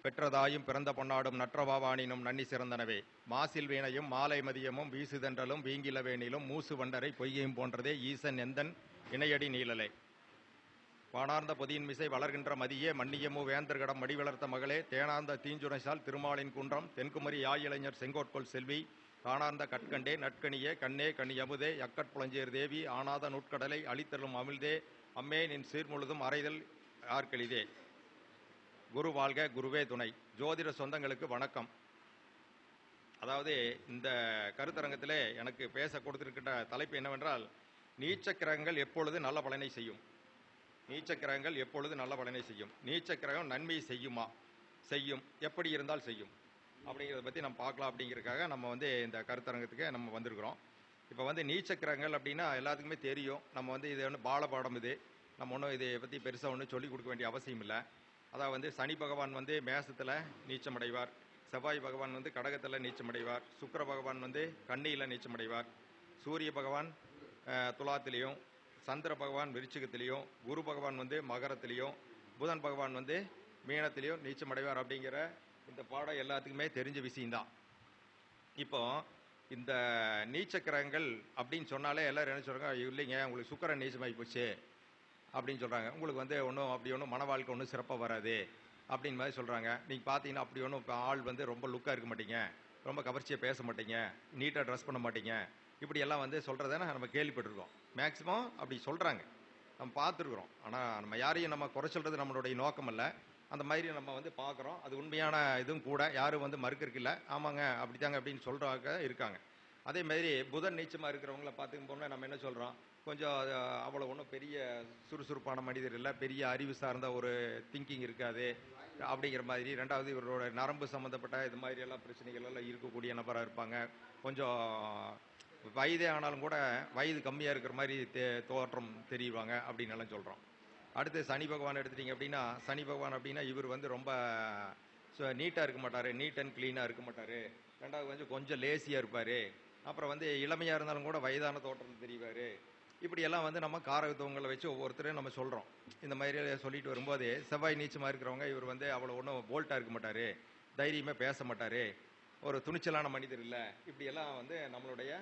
பெற்றதாயும் பிறந்த பொன்னாடும் நற்றவாவானினும் நன்னி சிறந்தனவே. மாசில் வீணையும் மாலை மதியமும் வீசுதென்றலும் வீங்கில வேணிலும் மூசு வண்டரை பொய்கையும் போன்றதே ஈசன் எந்தன் இணையடி நீழலே. வானார்ந்த பொதியின் மிசை வளர்கின்ற மதியே மன்னியமு வேந்தர்கடம் மடி வளர்த்த மகளே தேனார்ந்த தீஞ்சுனைசால் திருமாலின் குன்றம் தென்குமரி யாயிளைஞர் செங்கோட்கொள் செல்வி காணார்ந்த கட்கண்டே நட்கணியே கண்ணே கனி அமுதே யக்கட்புளஞ்சேர் தேவி ஆனாத நுட்கடலை அழித்தலும் அமிழ்தே அம்மே நின் சீர்முழுதும் அறைதல் ஆர்கெளிதே. குரு வாழ்க, குருவே துணை. ஜோதிட சொந்தங்களுக்கு வணக்கம். அதாவது இந்த கருத்தரங்கத்திலே எனக்கு பேச கொடுத்திருக்கின்ற தலைப்பு என்னவென்றால், நீச்ச கிரகங்கள் எப்பொழுது நல்ல பலனை செய்யும். நீச்ச கிரகங்கள் எப்பொழுது நல்ல பலனை செய்யும். நீச்ச கிரகம் நன்மை செய்யுமா? செய்யும். எப்படி இருந்தால் செய்யும் அப்படிங்கிறத பற்றி நம்ம பார்க்கலாம். அப்படிங்கிறதுக்காக நம்ம இந்த கருத்தரங்கத்துக்கு நம்ம வந்திருக்கிறோம். இப்போ நீச்ச கிரகங்கள் அப்படின்னா எல்லாத்துக்குமே தெரியும். நம்ம இது பாலபாடம். இது நம்ம ஒன்றும் இதை பற்றி பெருசாக ஒன்றும் சொல்லிக் கொடுக்க வேண்டிய அவசியம் இல்லை. அதாவது சனி பகவான் மேசத்தில் நீச்சமடைவார், செவ்வாய் பகவான் கடகத்தில் நீச்சமடைவார், சுக்கிர பகவான் கன்னியில் நீச்சமடைவார், சூரிய பகவான் துலாத்திலையும், சந்திர பகவான் விருச்சிகத்திலையும், குரு பகவான் மகரத்திலையும், புதன் பகவான் மீனத்திலையும் நீச்சமடைவார். அப்படிங்கிற இந்த பாடம் எல்லாத்துக்குமே தெரிஞ்ச விஷயம்தான். இப்போ இந்த நீச்ச கிரகங்கள் அப்படின்னு சொன்னாலே எல்லாரும் என்ன சொல்கிறாங்க, இல்லைங்க உங்களுக்கு சுக்கிரன் நீச்சமாகி போச்சு அப்படின்னு சொல்கிறாங்க. உங்களுக்கு ஒன்றும் அப்படி ஒன்றும் மன வாழ்க்கை ஒன்றும் சிறப்பாக வராது அப்படின்னு மாதிரி சொல்கிறாங்க. நீங்கள் பார்த்தீங்கன்னா அப்படி ஒன்றும் இப்போ ஆள் ரொம்ப லுக்காக இருக்க மாட்டீங்க, ரொம்ப கவர்ச்சியாக பேச மாட்டீங்க, நீட்டாக ட்ரெஸ் பண்ண மாட்டீங்க, இப்படியெல்லாம் சொல்கிறத நம்ம கேள்விப்பட்டிருக்கோம். மேக்ஸிமம் அப்படி சொல்கிறாங்க, நம்ம பார்த்துருக்குறோம். ஆனால் நம்ம யாரையும் நம்ம குறை சொல்கிறது நம்மளுடைய நோக்கம் இல்லை. அந்த மாதிரி நம்ம பார்க்குறோம். அது உண்மையான இதுவும் கூட. யாரும் மறுக்கிறதுக்கு இல்லை. ஆமாங்க அப்படித்தாங்க அப்படின்னு சொல்கிறாங்க இருக்காங்க. அதே மாதிரி புதன் நீச்சமாக இருக்கிறவங்கள பார்த்துக்கும் போனால் நம்ம என்ன சொல்கிறோம், கொஞ்சம் அவ்வளோ ஒன்றும் பெரிய சுறுசுறுப்பான மனிதர் இல்லை, பெரிய அறிவு சார்ந்த ஒரு திங்கிங் இருக்காது அப்படிங்கிற மாதிரி. ரெண்டாவது இவரோட நரம்பு சம்மந்தப்பட்ட இது மாதிரி எல்லாம் பிரச்சனைகள் எல்லாம் இருக்கக்கூடிய நபராக இருப்பாங்க. கொஞ்சம் வயதே ஆனாலும் கூட வயது கம்மியாக இருக்கிற மாதிரி தோற்றம் தெரியுவாங்க அப்படின்னு எல்லாம் சொல்கிறோம். அடுத்து சனி பகவான் எடுத்துட்டிங்க அப்படின்னா, சனி பகவான் அப்படின்னா இவர் ரொம்ப நீட்டாக இருக்க மாட்டார், நீட் அண்ட் க்ளீனாக இருக்க மாட்டார். ரெண்டாவது கொஞ்சம் லேசியாக இருப்பார். அப்புறம் இளமையாக இருந்தாலும் கூட வயதான தோற்றம் தெரிவார். இப்படியெல்லாம் நம்ம காரகத்துவங்களை வச்சு ஒவ்வொருத்தரையும் நம்ம சொல்கிறோம். இந்த மாதிரி சொல்லிட்டு வரும்போது செவ்வாய் நீச்சமாக இருக்கிறவங்க இவர் அவ்வளோ ஒன்றும் போல்ட்டாக இருக்க மாட்டார், தைரியமாக பேச மாட்டார், ஒரு துணிச்சலான மனிதர் இல்லை. இப்படியெல்லாம் நம்மளுடைய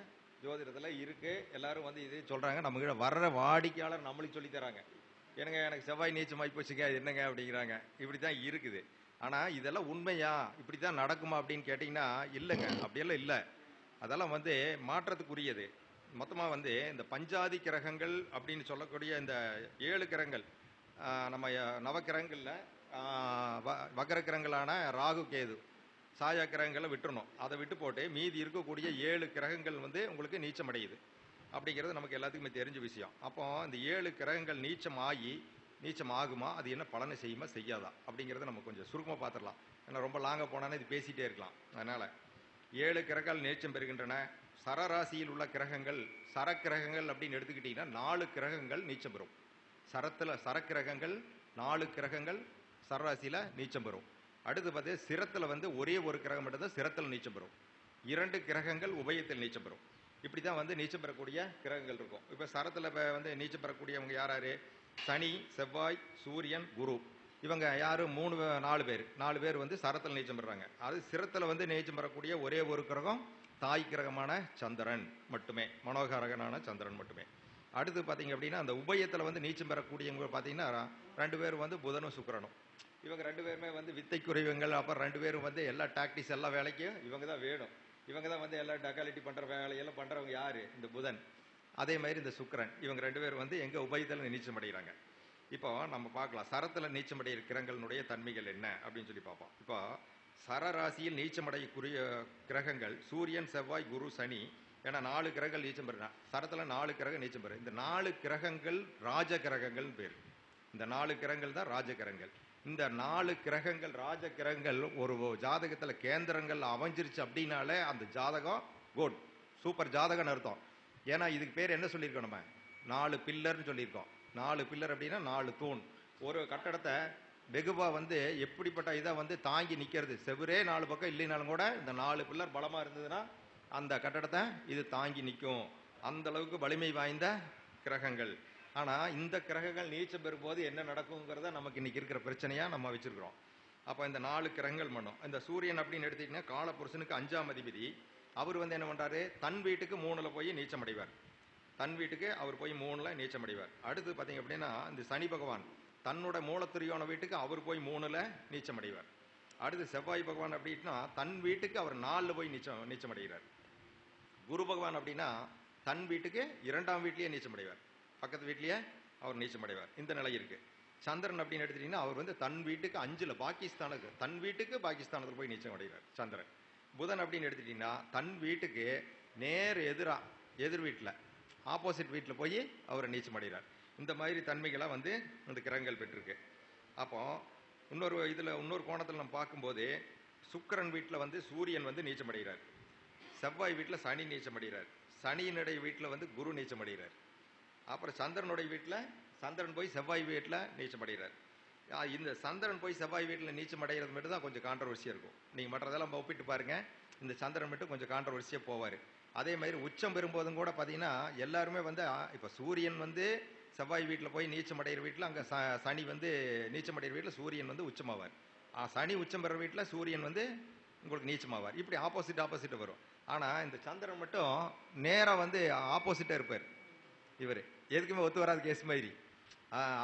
ஜோதிடத்தில் இருக்குது. எல்லோரும் இது சொல்கிறாங்க. நம்மகிட்ட வர்ற வாடிக்கையாளர் நம்மளுக்கு சொல்லித்தராங்க. எனக்கு செவ்வாய் நீச்சமாகி போச்சுங்க என்னங்க அப்படிங்கிறாங்க. இப்படி தான் இருக்குது. ஆனால் இதெல்லாம் உண்மையா, இப்படி தான் நடக்குமா அப்படின்னு கேட்டிங்கன்னா இல்லைங்க, அப்படியெல்லாம் இல்லை. அதெல்லாம் மாற்றத்துக்குரியது. மொத்தமாக இந்த பஞ்சாதி கிரகங்கள் அப்படின்னு சொல்லக்கூடிய இந்த 7 கிரகங்கள், நம்ம நவக்கிரகங்களில் வக்கர கிரகங்களான ராகு கேது சாயா கிரகங்களை விட்டுறணும். அதை விட்டு போட்டு மீதி இருக்கக்கூடிய 7 கிரகங்கள் உங்களுக்கு நீச்சமடையுது அப்படிங்கிறது நமக்கு எல்லாத்துக்குமே தெரிஞ்ச விஷயம். அப்போ இந்த 7 கிரகங்கள் நீச்சம் ஆகுமா, அது என்ன பலனை செய்யுமா செய்யாதா அப்படிங்கிறத நம்ம கொஞ்சம் சுருக்கமாக பார்த்துடலாம். ஏன்னா ரொம்ப லாங்காக போனானே இது பேசிகிட்டே இருக்கலாம். அதனால் 7 கிரகங்கள் நீச்சம் பெறுகின்றன. சரராசியில் உள்ள கிரகங்கள், சரக்கிரகங்கள் அப்படின்னு எடுத்துக்கிட்டிங்கன்னா 4 கிரகங்கள் நீச்சம் பெறும். சரக்கிரகங்கள் 4 கிரகங்கள் சரராசியில் நீச்சம் பெறும். அடுத்து பார்த்து சிரத்தில் ஒரே ஒரு கிரகம் மட்டும்தான் சிரத்தில் நீச்சம் பெறும். 2 கிரகங்கள் உபயத்தில் நீச்சம் பெறும். இப்படி தான் நீச்சம் பெறக்கூடிய கிரகங்கள் இருக்கும். இப்போ சரத்தில் நீச்சம் பெறக்கூடியவங்க யார்? சனி, செவ்வாய், சூரியன், குரு. இவங்க யார்? 4 பேர் சரத்தில் நீச்சம் பெறாங்க. அது சிரத்தில் நீச்சம் பெறக்கூடிய ஒரே ஒரு கிரகம் தாய் கிரகமான சந்திரன் மட்டுமே, மனோகரகனான சந்திரன் மட்டுமே. அடுத்து பார்த்தீங்க அப்படின்னா அந்த உபயத்தில் நீச்சம் பெறக்கூடியவங்க பார்த்தீங்கன்னா 2 பேர் புதனும் சுக்கிரனும். இவங்க 2 பேருமே வித்தைக்குறைவங்கள். அப்புறம் 2 பேரும் எல்லா டாக்டிக்ஸ் எல்லா வேலைக்கும் இவங்க தான் வேணும். இவங்க தான் எல்லா டக்காலிட்டி பண்ணுற வேலையெல்லாம் பண்ணுறவங்க யார்? இந்த புதன். அதே மாதிரி இந்த சுக்கிரன். இவங்க 2 பேரும் எங்கள் உபயத்தில் நீச்சம் அடைகிறாங்க. இப்போ நம்ம பார்க்கலாம் சரத்தில் நீச்சமடைய கிரகங்களுடைய தன்மைகள் என்ன அப்படின்னு சொல்லி பார்ப்போம். இப்போ சரராசியில் நீச்சமடையக்கூடிய கிரகங்கள் சூரியன், செவ்வாய், குரு, சனி ஏன்னா 4 கிரகங்கள் நீச்சம் பெறுறாங்க. சரத்தில் 4 கிரகம் நீச்சம் பெறும். இந்த 4 கிரகங்கள் ராஜ கிரகங்கள் பேர். இந்த 4 கிரகங்கள் தான் ராஜ கிரகங்கள். இந்த 4 கிரகங்கள் ராஜ கிரகங்கள் ஒரு ஜாதகத்தில் கேந்திரங்கள் அமைஞ்சிருச்சு அப்படின்னாலே அந்த ஜாதகம் குட், சூப்பர் ஜாதகம்னு அர்த்தம். ஏன்னா இதுக்கு பேர் என்ன சொல்லியிருக்கோம், நம்ம 4 பில்லர்னு சொல்லியிருக்கோம். 4 பில்லர் அப்படின்னா 4 தூண். ஒரு கட்டடத்தை வெகுவாக எப்படிப்பட்ட இதை தாங்கி நிற்கிறது. செவரே 4 பக்கம் இல்லைனாலும் கூட இந்த 4 பில்லர் பலமாக இருந்ததுன்னா அந்த கட்டடத்தை இது தாங்கி நிற்கும். அந்த அளவுக்கு வலிமை வாய்ந்த கிரகங்கள். ஆனால் இந்த கிரகங்கள் நீச்சம் பெறும்போது என்ன நடக்குங்கிறத நமக்கு இன்னைக்கு இருக்கிற பிரச்சனையாக நம்ம வச்சுருக்கிறோம். அப்போ இந்த 4 கிரகங்கள் பண்ணும். இந்த சூரியன் அப்படின்னு எடுத்துக்கிட்டீங்கன்னா காலபுருஷனுக்கு 5ஆம் அதிபதி. அவர் வந்து என்ன பண்றாரு, தன் வீட்டுக்கு 3ல போய் நீச்சம் அடைவார். தன் வீட்டுக்கு அவர் போய் 3ல நீச்சம் அடைவார். அடுத்து பார்த்தீங்க அப்படின்னா இந்த சனி பகவான் தன்னோட மூலத்திரியோன வீட்டுக்கு அவர் போய் 3ல நீச்சம் அடைவார். அடுத்து செவ்வாய் பகவான் அப்படின்னா தன் வீட்டுக்கு அவர் 4ல போய் நீச்சம் அடைகிறார். குரு பகவான் அப்படின்னா தன் வீட்டுக்கு 2ஆம் வீட்லயே நீச்சம் அடைவார். பக்கத்து வீட்லயே அவர் நீச்சம் அடைவார். இந்த நிலை இருக்கு. சந்திரன் அப்படின்னு எடுத்துட்டீங்கன்னா அவர் வந்து தன் வீட்டுக்கு 5ல பாகிஸ்தானுக்கு தன் வீட்டுக்கு பாகிஸ்தானத்தில் போய் நீச்சம் அடைகிறார் சந்திரன். புதன் அப்படின்னு எடுத்துட்டீங்கன்னா தன் வீட்டுக்கு நேர் எதிர் வீட்டில் ஆப்போசிட் வீட்டில் போய் அவர் நீச்சம் அடைகிறார். இந்த மாதிரி தன்மைகளை வந்து இந்த கிரகங்கள் பெற்றிருக்கு. அப்போ இன்னொரு கோணத்தில் நம்ம பார்க்கும்போது சுக்கிரன் வீட்டில் வந்து சூரியன் வந்து நீச்சம் அடைகிறார். செவ்வாய் வீட்டில் சனி நீச்சம் அடைகிறார். சனியினுடைய வீட்டில் வந்து குரு நீச்சம் அடைகிறார். அப்புறம் சந்திரனுடைய வீட்டில் சந்திரன் போய் செவ்வாய் வீட்டில் நீச்சம் அடைகிறார். இந்த சந்திரன் போய் செவ்வாய் வீட்டில் நீச்சம் அடைகிறது மட்டும் தான் கொஞ்சம் கான்ட்ரவர்சியாக இருக்கும். நீங்கள் மற்றதெல்லாம் ஒப்பிட்டு பாருங்க, இந்த சந்திரன் மட்டும் கொஞ்சம் கான்ட்ரவர்சியாக போவார். அதே மாதிரி உச்சம் பெறும்போதும் கூட பார்த்தீங்கன்னா எல்லாருமே வந்து இப்போ சூரியன் வந்து செவ்வாய் வீட்டில் போய் நீச்சம் அடைகிற வீட்டில் அங்கே சனி வந்து நீச்சம் அடைகிற வீட்டில் சூரியன் வந்து உச்சமாவார். சனி உச்சம் பெற வீட்டில் சூரியன் வந்து உங்களுக்கு நீச்சமாவார். இப்படி ஆப்போசிட் வரும். ஆனால் இந்த சந்திரன் மட்டும் நேராக வந்து ஆப்போசிட்டாக இருப்பார். இவர் எதுக்குமே ஒத்து வராத கேஸ் மாதிரி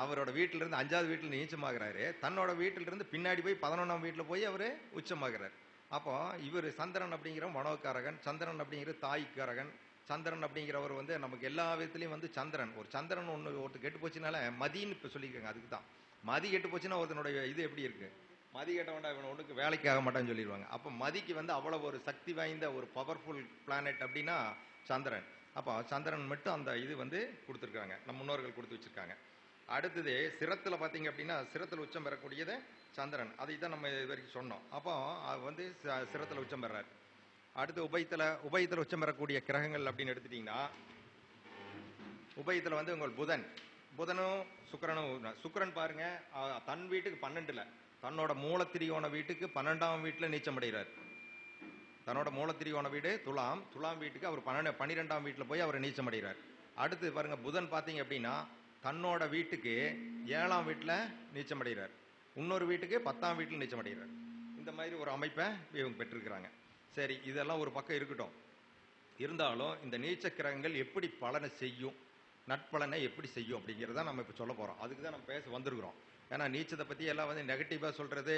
அவரோட வீட்டிலிருந்து 5ஆவது வீட்டில் நீச்சமாகிறாரு. தன்னோட வீட்டிலிருந்து பின்னாடி போய் 11ஆம் வீட்டில் போய் அவர் உச்சமாகிறார். அப்போ இவர் சந்திரன் அப்படிங்கிற மனோக்காரகன், சந்திரன் அப்படிங்கிற தாய்க்காரகன், சந்திரன் அப்படிங்கிறவர் வந்து நமக்கு எல்லா விதத்துலையும் வந்து ஒரு சந்திரன் ஒருத்தர் கெட்டு போச்சுனால மதின்னு இப்போ சொல்லியிருக்காங்க. அதுக்கு தான் மதி கெட்டு போச்சுன்னா ஒருத்தனுடைய இது எப்படி இருக்கு, மதி கெட்ட வேண்டாம் இவன் ஒன்றுக்கு வேலைக்கு ஆக மாட்டான்னு சொல்லிடுவாங்க. அப்போ மதிக்கு வந்து அவ்வளோ ஒரு சக்தி வாய்ந்த ஒரு பவர்ஃபுல் பிளானட் அப்படின்னா சந்திரன். அப்போ சந்திரன் மட்டும் அந்த இது வந்து கொடுத்துருக்காங்க, நம்ம முன்னோர்கள் கொடுத்து வச்சிருக்காங்க. அடுத்தது சிரத்தில் பார்த்தீங்க அப்படின்னா சிரத்தில் உச்சம் பெறக்கூடியது சந்திரன். அதை தான் நம்ம இது வரைக்கும் சொன்னோம். அப்போ வந்து சிரத்தில் உச்சம் பெறார். அடுத்து உபயத்தில் உச்சம் பெறக்கூடிய கிரகங்கள் அப்படின்னு எடுத்துட்டீங்கன்னா உபயத்தில் வந்து உங்கள் புதனும் சுக்கிரன் பாருங்க தன் வீட்டுக்கு 12ல தன்னோட மூலத்திரியோன வீட்டுக்கு 12ஆம் வீட்டில் நீச்சம் அடைகிறார். தன்னோட மூலத்திரியோன வீடு துலாம் வீட்டுக்கு அவர் 12ஆம் வீட்டில் போய் அவர் நீச்சம் அடைகிறார். அடுத்து பாருங்க புதன் பார்த்தீங்க அப்படின்னா தன்னோட வீட்டுக்கு 7ஆம் வீட்டில் நீச்சம் அடைகிறார். இன்னொரு வீட்டுக்கு 10ஆம் வீட்டில் நீச்சம் அடைகிறார். இந்த மாதிரி ஒரு அமைப்பை இவங்க பெற்றிருக்கிறாங்க. சரி, இதெல்லாம் ஒரு பக்கம் இருக்கட்டும். இருந்தாலும் இந்த நீச்ச கிரகங்கள் எப்படி பலனை செய்யும், நட்பலனை எப்படி செய்யும் அப்படிங்கிறத நம்ம இப்போ சொல்ல போகிறோம். அதுக்கு தான் நம்ம பேச வந்திருக்கிறோம். ஏன்னா நீச்சத்தை பற்றி எல்லாம் வந்து நெகட்டிவாக சொல்கிறது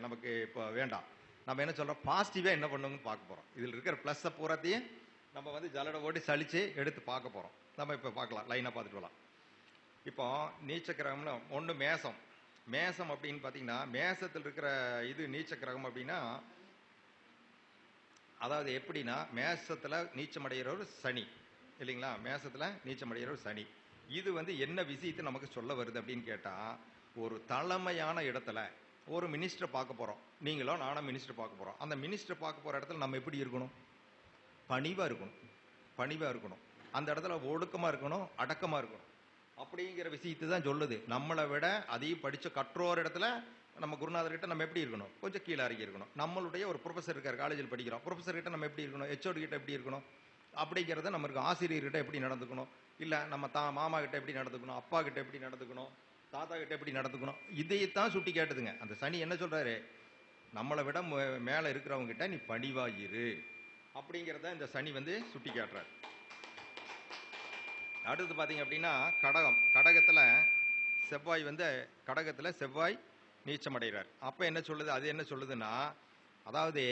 நமக்கு இப்போ வேண்டாம். நம்ம என்ன சொல்கிறோம், பாசிட்டிவாக என்ன பண்ணுங்கன்னு பார்க்க போகிறோம். இதில் இருக்கிற ப்ளஸ்ஸை பூராத்தையும் நம்ம வந்து ஜலடை ஓட்டி சலித்து எடுத்து பார்க்க போகிறோம். நம்ம இப்போ பார்க்கலாம், லைனாக பார்த்துட்டு வரலாம். இப்போ நீச்ச கிரகம்னா ஒன்று மேசம் அப்படின்னு பார்த்தீங்கன்னா மேசத்தில் இருக்கிற இது நீச்ச கிரகம் அப்படின்னா அதாவது எப்படின்னா மேசத்தில் நீச்சம் அடைகிறவர் சனி இல்லைங்களா, மேசத்தில் நீச்சம் அடைகிறவர் சனி. இது வந்து என்ன விஷயத்தை நமக்கு சொல்ல வருது அப்படின்னு கேட்டால், ஒரு தலைமையான இடத்துல ஒரு மினிஸ்டரை பார்க்க போகிறோம். நீங்களோ நானும் மினிஸ்டர் பார்க்க போகிறோம். அந்த மினிஸ்டர் பார்க்க போகிற இடத்துல நம்ம எப்படி இருக்கணும், பணிவாக இருக்கணும். அந்த இடத்துல ஒடுக்கமாக இருக்கணும், அடக்கமாக இருக்கணும். அப்படிங்கிற விஷயத்தை தான் சொல்லுது. நம்மளை விட அதையும் படித்த கற்றோர் இடத்துல நம்ம குருநாதர்கிட்ட நம்ம எப்படி இருக்கணும், கொஞ்சம் கீழே இறங்கி இருக்கணும். நம்மளுடைய ஒரு ப்ரொஃபஸர் இருக்கார், காலேஜில் படிக்கிறோம், ப்ரொஃபஸர்கிட்ட நம்ம எப்படி இருக்கணும், ஹெச்ஓடி கிட்ட எப்படி இருக்கணும் அப்படிங்கிறத நம்மளுக்கு ஆசிரியர்கிட்ட எப்படி நடந்துக்கணும், இல்லை நம்ம மாமா கிட்ட எப்படி நடந்துக்கணும், அப்பா கிட்ட எப்படி நடந்துக்கணும், தாத்தா கிட்ட எப்படி நடந்துக்கணும், இதைத்தான் சுட்டி கேட்டுதுங்க. அந்த சனி என்ன சொல்றாரு, நம்மளை விட மேலே இருக்கிறவங்க கிட்ட நீ பணிவாயிரு அப்படிங்கிறத இந்த சனி வந்து சுட்டி காட்டுறாரு. அடுத்து பார்த்தீங்க அப்படின்னா கடகத்தில் செவ்வாய் நீச்சம் அடைகிறார். அப்போ என்ன சொல்லுது, அது என்ன சொல்லுதுன்னா, அதாவது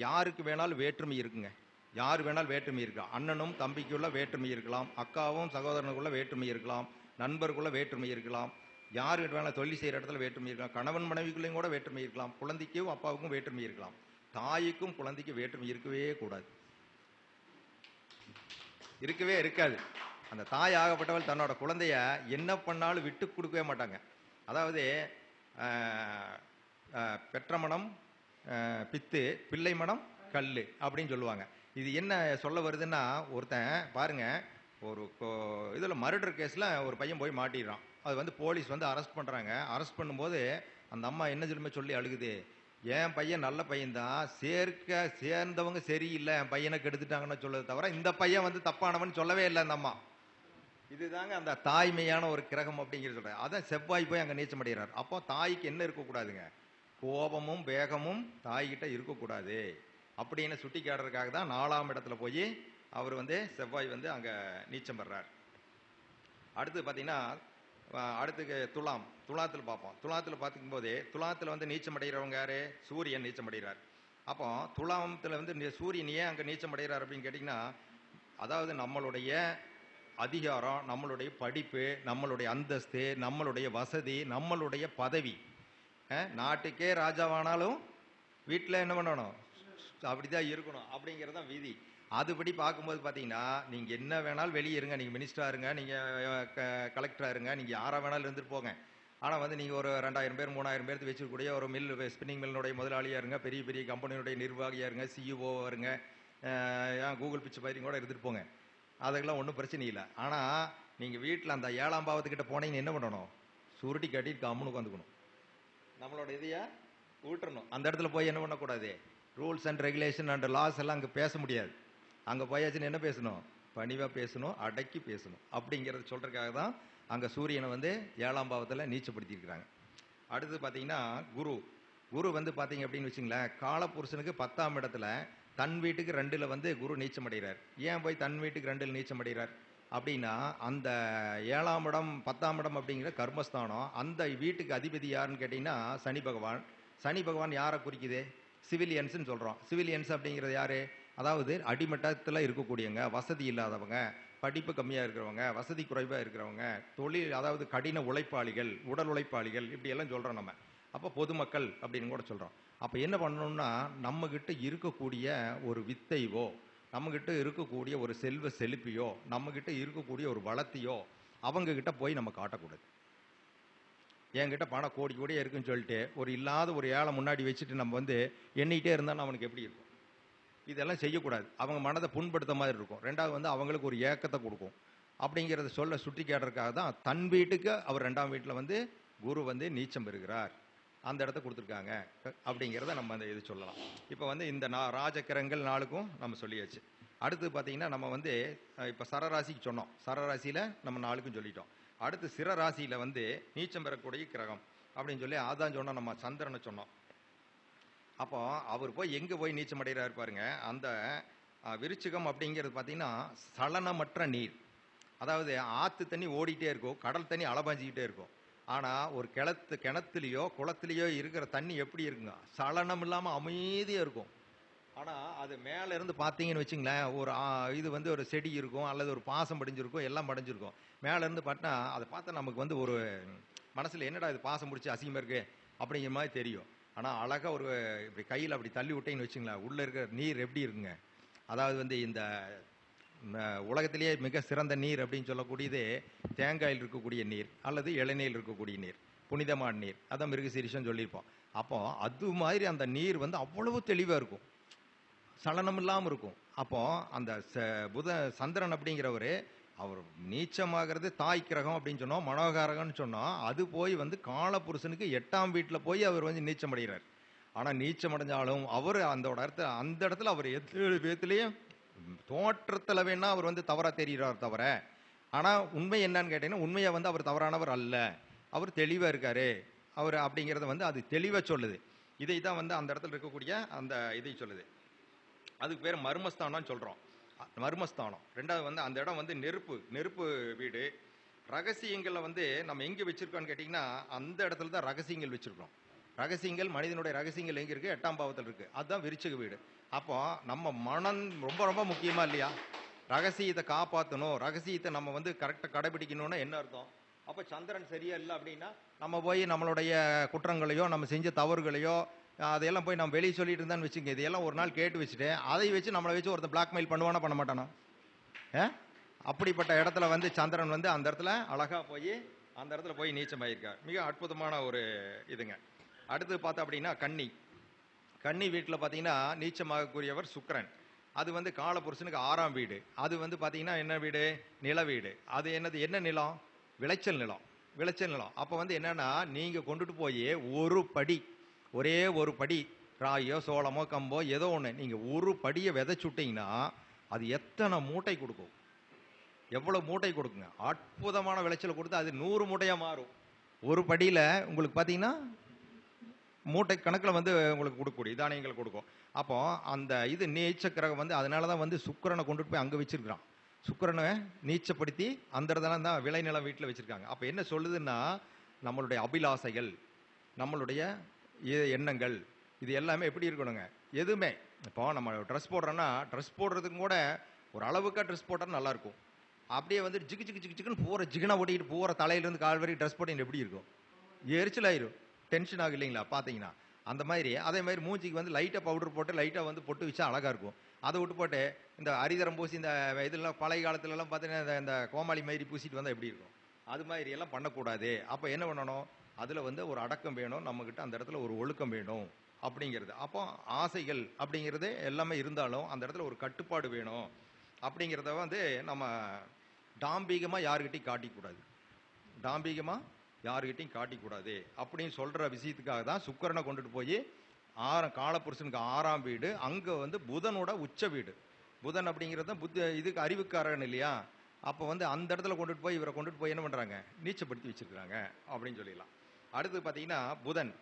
யாருக்கு வேணாலும் வேற்றுமை இருக்குங்க, யார் வேணாலும் வேற்றுமை இருக்கலாம். அண்ணனும் தம்பிக்குள்ள வேற்றுமை இருக்கலாம், அக்காவும் சகோதரனுக்குள்ள வேற்றுமை இருக்கலாம், நண்பருக்குள்ள வேற்றுமை இருக்கலாம், யாருக்கு வேணாலும் தொழில் செய்கிற இடத்துல வேற்றுமை இருக்கலாம், கணவன் மனைவிக்குள்ளேயும் கூட வேற்றுமை இருக்கலாம், குழந்தைக்கும் அப்பாவுக்கும் வேற்றுமை இருக்கலாம். தாய்க்கும் குழந்தைக்கும் வேற்றுமை இருக்கவே கூடாது, இருக்கவே இருக்காது. அந்த தாய் ஆகப்பட்டவள் தன்னோட குழந்தைய என்ன பண்ணாலும் விட்டு கொடுக்கவே மாட்டாங்க. அதாவது பெற்ற மனம் பித்து, பிள்ளை மனம் கல் அப்படின்னு சொல்லுவாங்க. இது என்ன சொல்ல வருதுன்னா, ஒருத்தன் பாருங்க, ஒரு இதில் மர்டர் கேஸில் ஒரு பையன் போய் மாட்டிடுறான். அது வந்து போலீஸ் வந்து அரெஸ்ட் பண்ணுறாங்க. அரெஸ்ட் பண்ணும்போது அந்த அம்மா என்ன சொல்லி அழுகுது, என் பையன் நல்ல பையன்தான், சேர்ந்தவங்க சரியில்லை, என் பையனை கெடுத்துட்டாங்கன்னு சொல்லுறது தவிர இந்த பையன் வந்து தப்பானவன் சொல்லவே இல்லை அந்த அம்மா. இதுதாங்க அந்த தாய்மையான ஒரு கிரகம் அப்படிங்கிற சொல்கிறேன். அதான் செவ்வாய் போய் அங்கே நீச்சம் அடைகிறார். அப்போ தாய்க்கு என்ன இருக்கக்கூடாதுங்க, கோபமும் வேகமும் தாய்கிட்ட இருக்கக்கூடாது அப்படின்னு சுட்டி காட்டுறதுக்காக தான் 4ஆம் இடத்துல போய் அவர் வந்து செவ்வாய் வந்து அங்கே நீச்சம் பெறார். அடுத்து பார்த்தீங்கன்னா அடுத்து துலாத்தில் பார்ப்போம். துலாத்தில் பார்க்கும்போது துலாத்தில் வந்து நீச்சம் அடைகிறவங்க யாரு? சூரியன் நீச்சம் அடைகிறார். அப்போ துலாத்தில் வந்து சூரியன் ஏன் அங்கே நீச்சம் அடைகிறார் அப்படின்னு கேட்டிங்கன்னா, அதாவது நம்மளுடைய அதிகாரம், நம்மளுடைய படிப்பு, நம்மளுடைய அந்தஸ்து, நம்மளுடைய வசதி, நம்மளுடைய பதவி, நாட்டுக்கே ராஜாவானாலும் வீட்டில் என்ன பண்ணணும், அப்படிதான் இருக்கணும் அப்படிங்கிறது தான் விதி. அதுபடி பார்க்கும்போது பார்த்தீங்கன்னா, நீங்கள் என்ன வேணாலும் வெளியே இருங்க, நீங்கள் மினிஸ்டராக இருங்க, நீங்கள் கலெக்டராக இருங்க, நீங்கள் யாராக வேணாலும் இருந்துட்டு போங்க. ஆனால் வந்து நீங்கள் ஒரு 2000 பேர் 3000 பேருக்கு வச்சுக்கூடிய ஒரு ஸ்பின்னிங் மில்லுடைய முதலாளியாக இருங்க, பெரிய பெரிய கம்பெனியுடைய நிர்வாகியாக இருங்க, சிஇஓவாக இருங்க, கூகுள் பிச்சு மாதிரி கூட இருந்துட்டு போங்க, அதுக்கெல்லாம் ஒன்றும் பிரச்சனை இல்லை. ஆனால் நீங்கள் வீட்டில் அந்த 7ஆம் பாவத்துக்கிட்ட போனீங்கன்னு என்ன பண்ணணும்? சுருட்டி கட்டிட்டு கம்முன்னு உட்காந்துக்கணும், நம்மளோட இதையா விட்டுறணும். அந்த இடத்துல போய் என்ன பண்ணக்கூடாது? Rules and regulation and laws எல்லாம் அங்கே பேச முடியாது. அங்கே போயாச்சுன்னு என்ன பேசணும்? பணிவாக பேசணும், அடக்கி பேசணும். அப்படிங்கிறத சொல்கிறதுக்காக தான் அங்கே சூரியனை வந்து 7ஆம் பாவத்தில் நீச்சப்படுத்தியிருக்கிறாங்க. அடுத்து பார்த்தீங்கன்னா குரு வந்து பார்த்தீங்க அப்படின்னு வச்சுங்களேன், காலப்புருஷனுக்கு 10ஆம் இடத்துல தன் வீட்டுக்கு 2ல் வந்து குரு நீச்சம் அடைகிறார். ஏன் போய் தன் வீட்டுக்கு 2ல் நீச்சம் அடைகிறார் அப்படின்னா, அந்த 7ஆம் இடம் 10ஆம் இடம் அப்படிங்கிற கர்மஸ்தானம், அந்த வீட்டுக்கு அதிபதி யாருன்னு கேட்டிங்கன்னா சனி பகவான். சனி பகவான் யாரை குறிக்குது? சிவிலியன்ஸ்ன்னு சொல்கிறோம். சிவிலியன்ஸ் அப்படிங்கிறது யார்? அதாவது அடிமட்டத்தில் இருக்கக்கூடியவங்க, வசதி இல்லாதவங்க, படிப்பு கம்மியாக இருக்கிறவங்க, வசதி குறைவாக இருக்கிறவங்க, தொழில் அதாவது கடின உழைப்பாளிகள், உடல் உழைப்பாளிகள், இப்படி எல்லாம் சொல்கிறோம் நம்ம. அப்போ பொதுமக்கள் அப்படின்னு கூட சொல்கிறோம். அப்போ என்ன பண்ணணும்னா, நம்மக்கிட்ட இருக்கக்கூடிய ஒரு வித்தையோ, நம்மக்கிட்ட இருக்கக்கூடிய ஒரு செல்வ செழிப்பையோ, நம்மக்கிட்ட இருக்கக்கூடிய ஒரு வளத்தையோ அவங்கக்கிட்ட போய் நம்ம காட்டக்கூடாது. என்கிட்ட பணம் கோடி கோடியே இருக்குன்னு சொல்லிட்டு ஒரு இல்லாத ஒரு ஏழை முன்னாடி வச்சுட்டு நம்ம வந்து எண்ணிக்கிட்டே இருந்தாலும் அவனுக்கு எப்படி இருக்கும்? இதெல்லாம் செய்யக்கூடாது. அவங்க மனதை புண்படுத்த மாதிரி இருக்கும். 2வது வந்து அவங்களுக்கு ஒரு ஏக்கத்தை கொடுக்கும். அப்படிங்கிறத சுட்டி காட்டுறதுக்காக தான் தன் வீட்டுக்கு அவர் 2ஆம் வீட்டில் வந்து குரு வந்து நீச்சம் பெறுகிறார், அந்த இடத்த கொடுத்துருக்காங்க அப்படிங்கிறத நம்ம அந்த இது சொல்லலாம். இப்போ வந்து இந்த ராஜக்கிரகங்கள் 4க்கும் நம்ம சொல்லியாச்சு. அடுத்து பார்த்தீங்கன்னா நம்ம வந்து இப்போ சரராசிக்கு சொன்னோம், சரராசியில் நம்ம 4க்கும் சொல்லிட்டோம். அடுத்து சிரராசியில் வந்து நீச்சம் பெறக்கூடிய கிரகம் அப்படின்னு சொல்லி அதான் சொன்னோம், நம்ம சந்திரனை சொன்னோம். அப்போ அவர் போய் எங்கே போய் நீச்சம் அடைகிறாரு பாருங்க. அந்த விருச்சிகம் அப்படிங்கிறது பார்த்தீங்கன்னா சலனமற்ற நீர். அதாவது ஆற்று தண்ணி ஓடிட்டே இருக்கும், கடல் தண்ணி அலபாஞ்சிக்கிட்டே இருக்கும். ஆனால் ஒரு கிணத்துலையோ குளத்துலையோ இருக்கிற தண்ணி எப்படி இருக்குங்க? சலனம் இல்லாமல் அமைதியாக இருக்கும். ஆனால் அது மேலே இருந்து பார்த்தீங்கன்னு வச்சுங்களேன், ஒரு இது வந்து ஒரு செடி இருக்கும் அல்லது ஒரு பாசம் படிஞ்சிருக்கும், எல்லாம் படிஞ்சிருக்கும். மேலேருந்து பார்த்தா அதை பார்த்தா நமக்கு வந்து ஒரு மனசில் என்னடா இது பாசம் பிடிச்சி அசிங்கமாக இருக்குது அப்படிங்கிற மாதிரி தெரியும். ஆனால் அழகாக ஒரு இப்படி கையில் அப்படி தள்ளி விட்டீங்கன்னு வச்சுங்களேன், உள்ளே இருக்கிற நீர் எப்படி இருக்குங்க? அதாவது வந்து இந்த உலகத்திலேயே மிக சிறந்த நீர் அப்படின்னு சொல்லக்கூடியது தேங்காயில் இருக்கக்கூடிய நீர் அல்லது இளநீர் இருக்கக்கூடிய நீர், புனிதமான நீர், அதான் மிருகசீரிஷம் சொல்லியிருப்போம். அப்போ அது மாதிரி அந்த நீர் வந்து அவ்வளவு தெளிவாக இருக்கும், சலனம் இல்லாமல் இருக்கும். அப்போ அந்த சந்திரன் அப்படிங்கிறவர் அவர் நீச்சமாகிறது தாய் கிரகம் அப்படின்னு சொன்னோம், மனோகாரகம்னு சொன்னோம். அது போய் வந்து காலபுருஷனுக்கு 8ஆம் வீட்டில் போய் அவர் வந்து நீச்சம் அடைகிறார். ஆனால் நீச்சம் அடைஞ்சாலும் அவர் அந்த இடத்துல அவர் எத்தனை பேத்துலேயும் தோற்றத்தில் வேணா அவர் வந்து தவறாக தெரிகிறார் தவிர, ஆனால் உண்மை என்னன்னு கேட்டீங்கன்னா உண்மையை வந்து அவர் தவறானவர் அல்ல, அவர் தெளிவாக இருக்காரு அவர் அப்படிங்கிறத வந்து அது தெளிவாக சொல்லுது. இதை தான் வந்து அந்த இடத்துல இருக்கக்கூடிய அந்த இதை சொல்லுது. அதுக்கு பேர் மர்மஸ்தானம்னு சொல்கிறோம். மர்மஸ்தானம். 2வது வந்து அந்த இடம் வந்து நெருப்பு வீடு. ரகசியங்களை வந்து நம்ம எங்கே வச்சிருக்கோம்னு கேட்டிங்கன்னா அந்த இடத்துல தான் ரகசியங்கள் வச்சுருக்கோம். ரகசியங்கள், மனிதனுடைய ரகசியங்கள் எங்கே இருக்குது? 8ஆம் பாவத்தில் இருக்குது. அதுதான் விருச்சிக வீடு. அப்போ நம்ம மனம் ரொம்ப ரொம்ப முக்கியமா இல்லையா? ரகசியத்தை காப்பாற்றணும், ரகசியத்தை நம்ம வந்து கரெக்டாக கடைபிடிக்கணும்னா என்ன அர்த்தம்? அப்போ சந்திரன் சரியா இல்லை அப்படின்னா நம்ம போய் நம்மளுடைய குற்றங்களையோ நம்ம செஞ்ச தவறுகளையோ அதையெல்லாம் போய் நம்ம வெளியே சொல்லிட்டு இருந்தான்னு வச்சுங்க, இதையெல்லாம் ஒரு நாள் கேட்டு வச்சுட்டு அதை வச்சு நம்மளை வச்சு ஒருத்தர் பிளாக்மெயில் பண்ணுவானா பண்ண மாட்டானா? அப்படிப்பட்ட இடத்துல வந்து சந்திரன் வந்து அந்த இடத்துல அழகா போய் அந்த இடத்துல போய் நீச்சம் ஆயிருக்கார். மிக அற்புதமான ஒரு இதுங்க. அடுத்து பார்த்தா அப்படின்னா கன்னி வீட்டில் பார்த்தீங்கன்னா நீச்சமாகக்கூடியவர் சுக்கிரன். அது வந்து காலபுருஷனுக்கு 6ஆம் வீடு. அது வந்து பார்த்தீங்கன்னா என்ன வீடு? நில வீடு. அது என்ன நிலம்? விளைச்சல் நிலம். அப்போ வந்து என்னன்னா நீங்கள் கொண்டுட்டு போய் ஒரே ஒரு படி ராயோ சோளமோ கம்போ ஏதோ ஒன்று நீங்கள் ஒரு படியை விதைச்சுட்டிங்கன்னா அது எத்தனை மூட்டை கொடுக்கும்? எவ்வளோ மூட்டை கொடுக்குங்க? அற்புதமான விளைச்சல் கொடுத்து அது 100 மூட்டையாக மாறும். ஒரு படியில் உங்களுக்கு பார்த்தீங்கன்னா மூட்டை கணக்கில் வந்து உங்களுக்கு கொடுக்கக்கூடிய தானியங்கள் கொடுக்கும். அப்போ அந்த இது நீச்ச கிரகம் வந்து அதனால தான் வந்து சுக்கிரனை கொண்டுட்டு போய் அங்கே வச்சிருக்கிறான். சுக்கிரனை நீச்சப்படுத்தி அந்த இடத்துல தான் விளைநிலம் வீட்டில் வச்சிருக்காங்க. அப்போ என்ன சொல்லுதுன்னா, நம்மளுடைய அபிலாசைகள், நம்மளுடைய எண்ணங்கள், இது எல்லாமே எப்படி இருக்கணுங்க? எதுவுமே இப்போ நம்ம ட்ரெஸ் போடுறோன்னா, ட்ரெஸ் போடுறதுக்கும் கூட ஒரு அளவுக்காக ட்ரெஸ் போட்டால் நல்லா இருக்கும். அப்படியே வந்து ஜிகு ஜிகு ஜிகு ஜிகுன்னு பூரா ஜிகனா ஓட்டிக்கிட்டு பூரா தலையிலேருந்து கால் வரைக்கும் ட்ரெஸ் போட்டு எப்படி இருக்கும்? எரிச்சல் ஆயிரும், டென்ஷன் ஆகும் இல்லைங்களா பார்த்தீங்கன்னா. அந்த மாதிரி அதே மாதிரி மூஞ்சிக்கு வந்து லைட்டாக பவுடர் போட்டு லைட்டாக வந்து பொட்டு வச்சா அழகாக இருக்கும். அதை விட்டு போட்டு இந்த அரிதரம் பூசி இந்த இதெல்லாம் பழைய காலத்துலலாம் பார்த்தீங்கன்னா இந்த கோமாளி மாதிரி பூசிட்டு வந்தால் எப்படி இருக்கும்? அது மாதிரி எல்லாம் பண்ணக்கூடாது. அப்போ என்ன பண்ணணும்? அதில் வந்து ஒரு அடக்கம் வேணும், நம்மக்கிட்ட அந்த இடத்துல ஒரு ஒழுக்கம் வேணும் அப்படிங்கிறது. அப்போ ஆசைகள் அப்படிங்கிறது எல்லாமே இருந்தாலும் அந்த இடத்துல ஒரு கட்டுப்பாடு வேணும் அப்படிங்கிறத வந்து நம்ம டாம்பீகமாக யாருக்கிட்டையும் காட்டிக்கூடாது. டாம்பீகமாக யாருக்கிட்டையும் காட்டிக்கூடாது அப்படின்னு சொல்கிற விஷயத்துக்காக தான் சுக்கிரனை கொண்டுட்டு போய் காலபுருஷனுக்கு 6ஆம் வீடு, அங்கே வந்து புதனோட உச்ச வீடு. புதன் அப்படிங்கிறது தான் இதுக்கு அறிவுக்காரன் இல்லையா? அப்போ வந்து அந்த இடத்துல கொண்டுட்டு போய் இவரை கொண்டுட்டு போய் என்ன பண்ணுறாங்க? நீச்சப்படுத்தி வச்சிருக்கிறாங்க அப்படின்னு சொல்லிடலாம். அடுத்து பார்த்தீங்கன்னா புதன்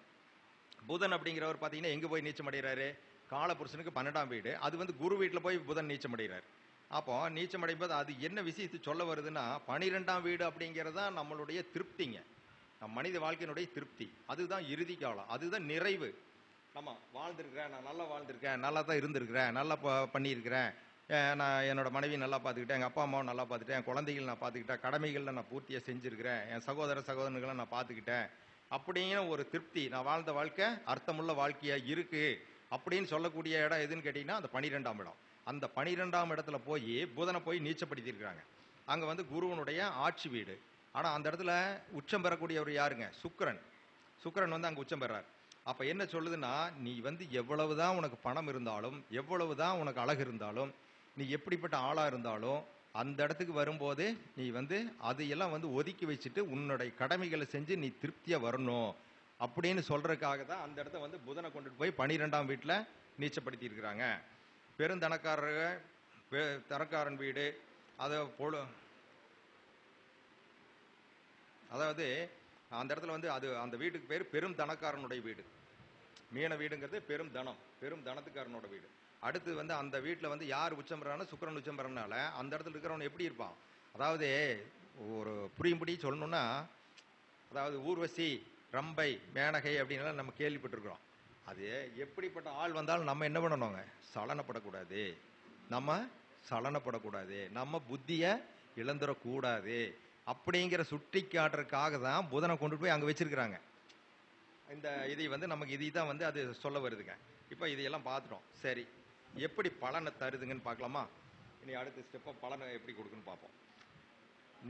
அப்படிங்கிறவர் பார்த்தீங்கன்னா எங்கே போய் நீச்சம் அடைகிறாரு? காலபுருஷனுக்கு 12ஆம் வீடு. அது வந்து குரு வீட்டில் போய் புதன் நீச்சம் அடைகிறார். அப்போ நீச்சம் அடையும்போது அது என்ன விஷயத்தை சொல்ல வருதுன்னா, 12ஆம் வீடு அப்படிங்கிறது தான் நம்மளுடைய திருப்திங்க. மனித வாழ்க்கையினுடைய திருப்தி. அதுதான் இறுதி காலம், அதுதான் நிறைவு. நம்ம வாழ்ந்திருக்கிறேன், நான் நல்லா வாழ்ந்திருக்கேன், நல்லா தான் இருந்திருக்கிறேன், நல்லா பண்ணியிருக்கிறேன், நான் என்னோட மனைவி நல்லா பார்த்துக்கிட்டேன், எங்கள் அப்பா அம்மாவை நல்லா பார்த்துட்டேன், என் குழந்தைகள் நான் பார்த்துக்கிட்டேன், கடமைகளில் நான் பூர்த்தியாக செஞ்சுருக்கிறேன், என் சகோதரர்களை நான் பார்த்துக்கிட்டேன் அப்படின்னு ஒரு திருப்தி. நான் வாழ்ந்த வாழ்க்கை அர்த்தமுள்ள வாழ்க்கையாக இருக்குது அப்படின்னு சொல்லக்கூடிய இடம் எதுன்னு கேட்டிங்கன்னா அந்த 12ஆம் இடம். அந்த 12ஆம் இடத்துல போய் புதனை போய் நீச்சப்படுத்தியிருக்கிறாங்க. அங்கே வந்து குருவனுடைய ஆட்சி வீடு. ஆனால் அந்த இடத்துல உச்சம் பெறக்கூடியவர் யாருங்க? சுக்கிரன் வந்து அங்கே உச்சம் பெறார். அப்போ என்ன சொல்லுதுன்னா, நீ வந்து எவ்வளவு தான் உனக்கு பணம் இருந்தாலும், எவ்வளவு தான் உனக்கு அழகு இருந்தாலும், நீ எப்படிப்பட்ட ஆளாக இருந்தாலும், அந்த இடத்துக்கு வரும்போது நீ வந்து அதையெல்லாம் வந்து ஒதுக்கி வச்சுட்டு உன்னுடைய கடமைகளை செஞ்சு நீ திருப்தியாக வரணும் அப்படின்னு சொல்கிறதுக்காக தான் அந்த இடத்த வந்து புதனை கொண்டுட்டு போய் 12ஆம் வீட்டில் நீச்சப்படுத்தி இருக்கிறாங்க. தனக்காரன் வீடு, அதாவது அந்த இடத்துல வந்து அந்த வீட்டுக்கு பேர் பெரும் தனக்காரனுடைய வீடு. மீன வீடுங்கிறது பெரும் தனத்துக்காரனோட வீடு. அடுத்து வந்து அந்த வீட்டில் வந்து யார் உச்சம் பெறானா? சுக்கிரன் உச்சம் பெறனால அந்த இடத்துல இருக்கிறவன் எப்படி இருப்பான்? அதாவது ஒரு புரியும்படி சொல்லணும்னா, அதாவது ஊர்வசி, ரம்பை, மேனகை அப்படின்லாம் நம்ம கேள்விப்பட்டிருக்கிறோம். அது எப்படிப்பட்ட ஆள் வந்தாலும் நம்ம என்ன பண்ணணுங்க? சலனப்படக்கூடாது, நம்ம புத்தியை இழந்துடக்கூடாது அப்படிங்கிற சுட்டி காட்டுறதுக்காக தான் புதனை கொண்டு போய் அங்கே வச்சிருக்கிறாங்க. இந்த இதை வந்து நமக்கு இதை தான் வந்து அது சொல்ல வருதுங்க. இப்போ இதையெல்லாம் பார்த்துட்டோம். சரி, எப்படி பலனை தருதுங்கன்னு பார்க்கலாமா? இனி அடுத்த ஸ்டெப்பாக பலனை எப்படி கொடுக்குன்னு பார்ப்போம்.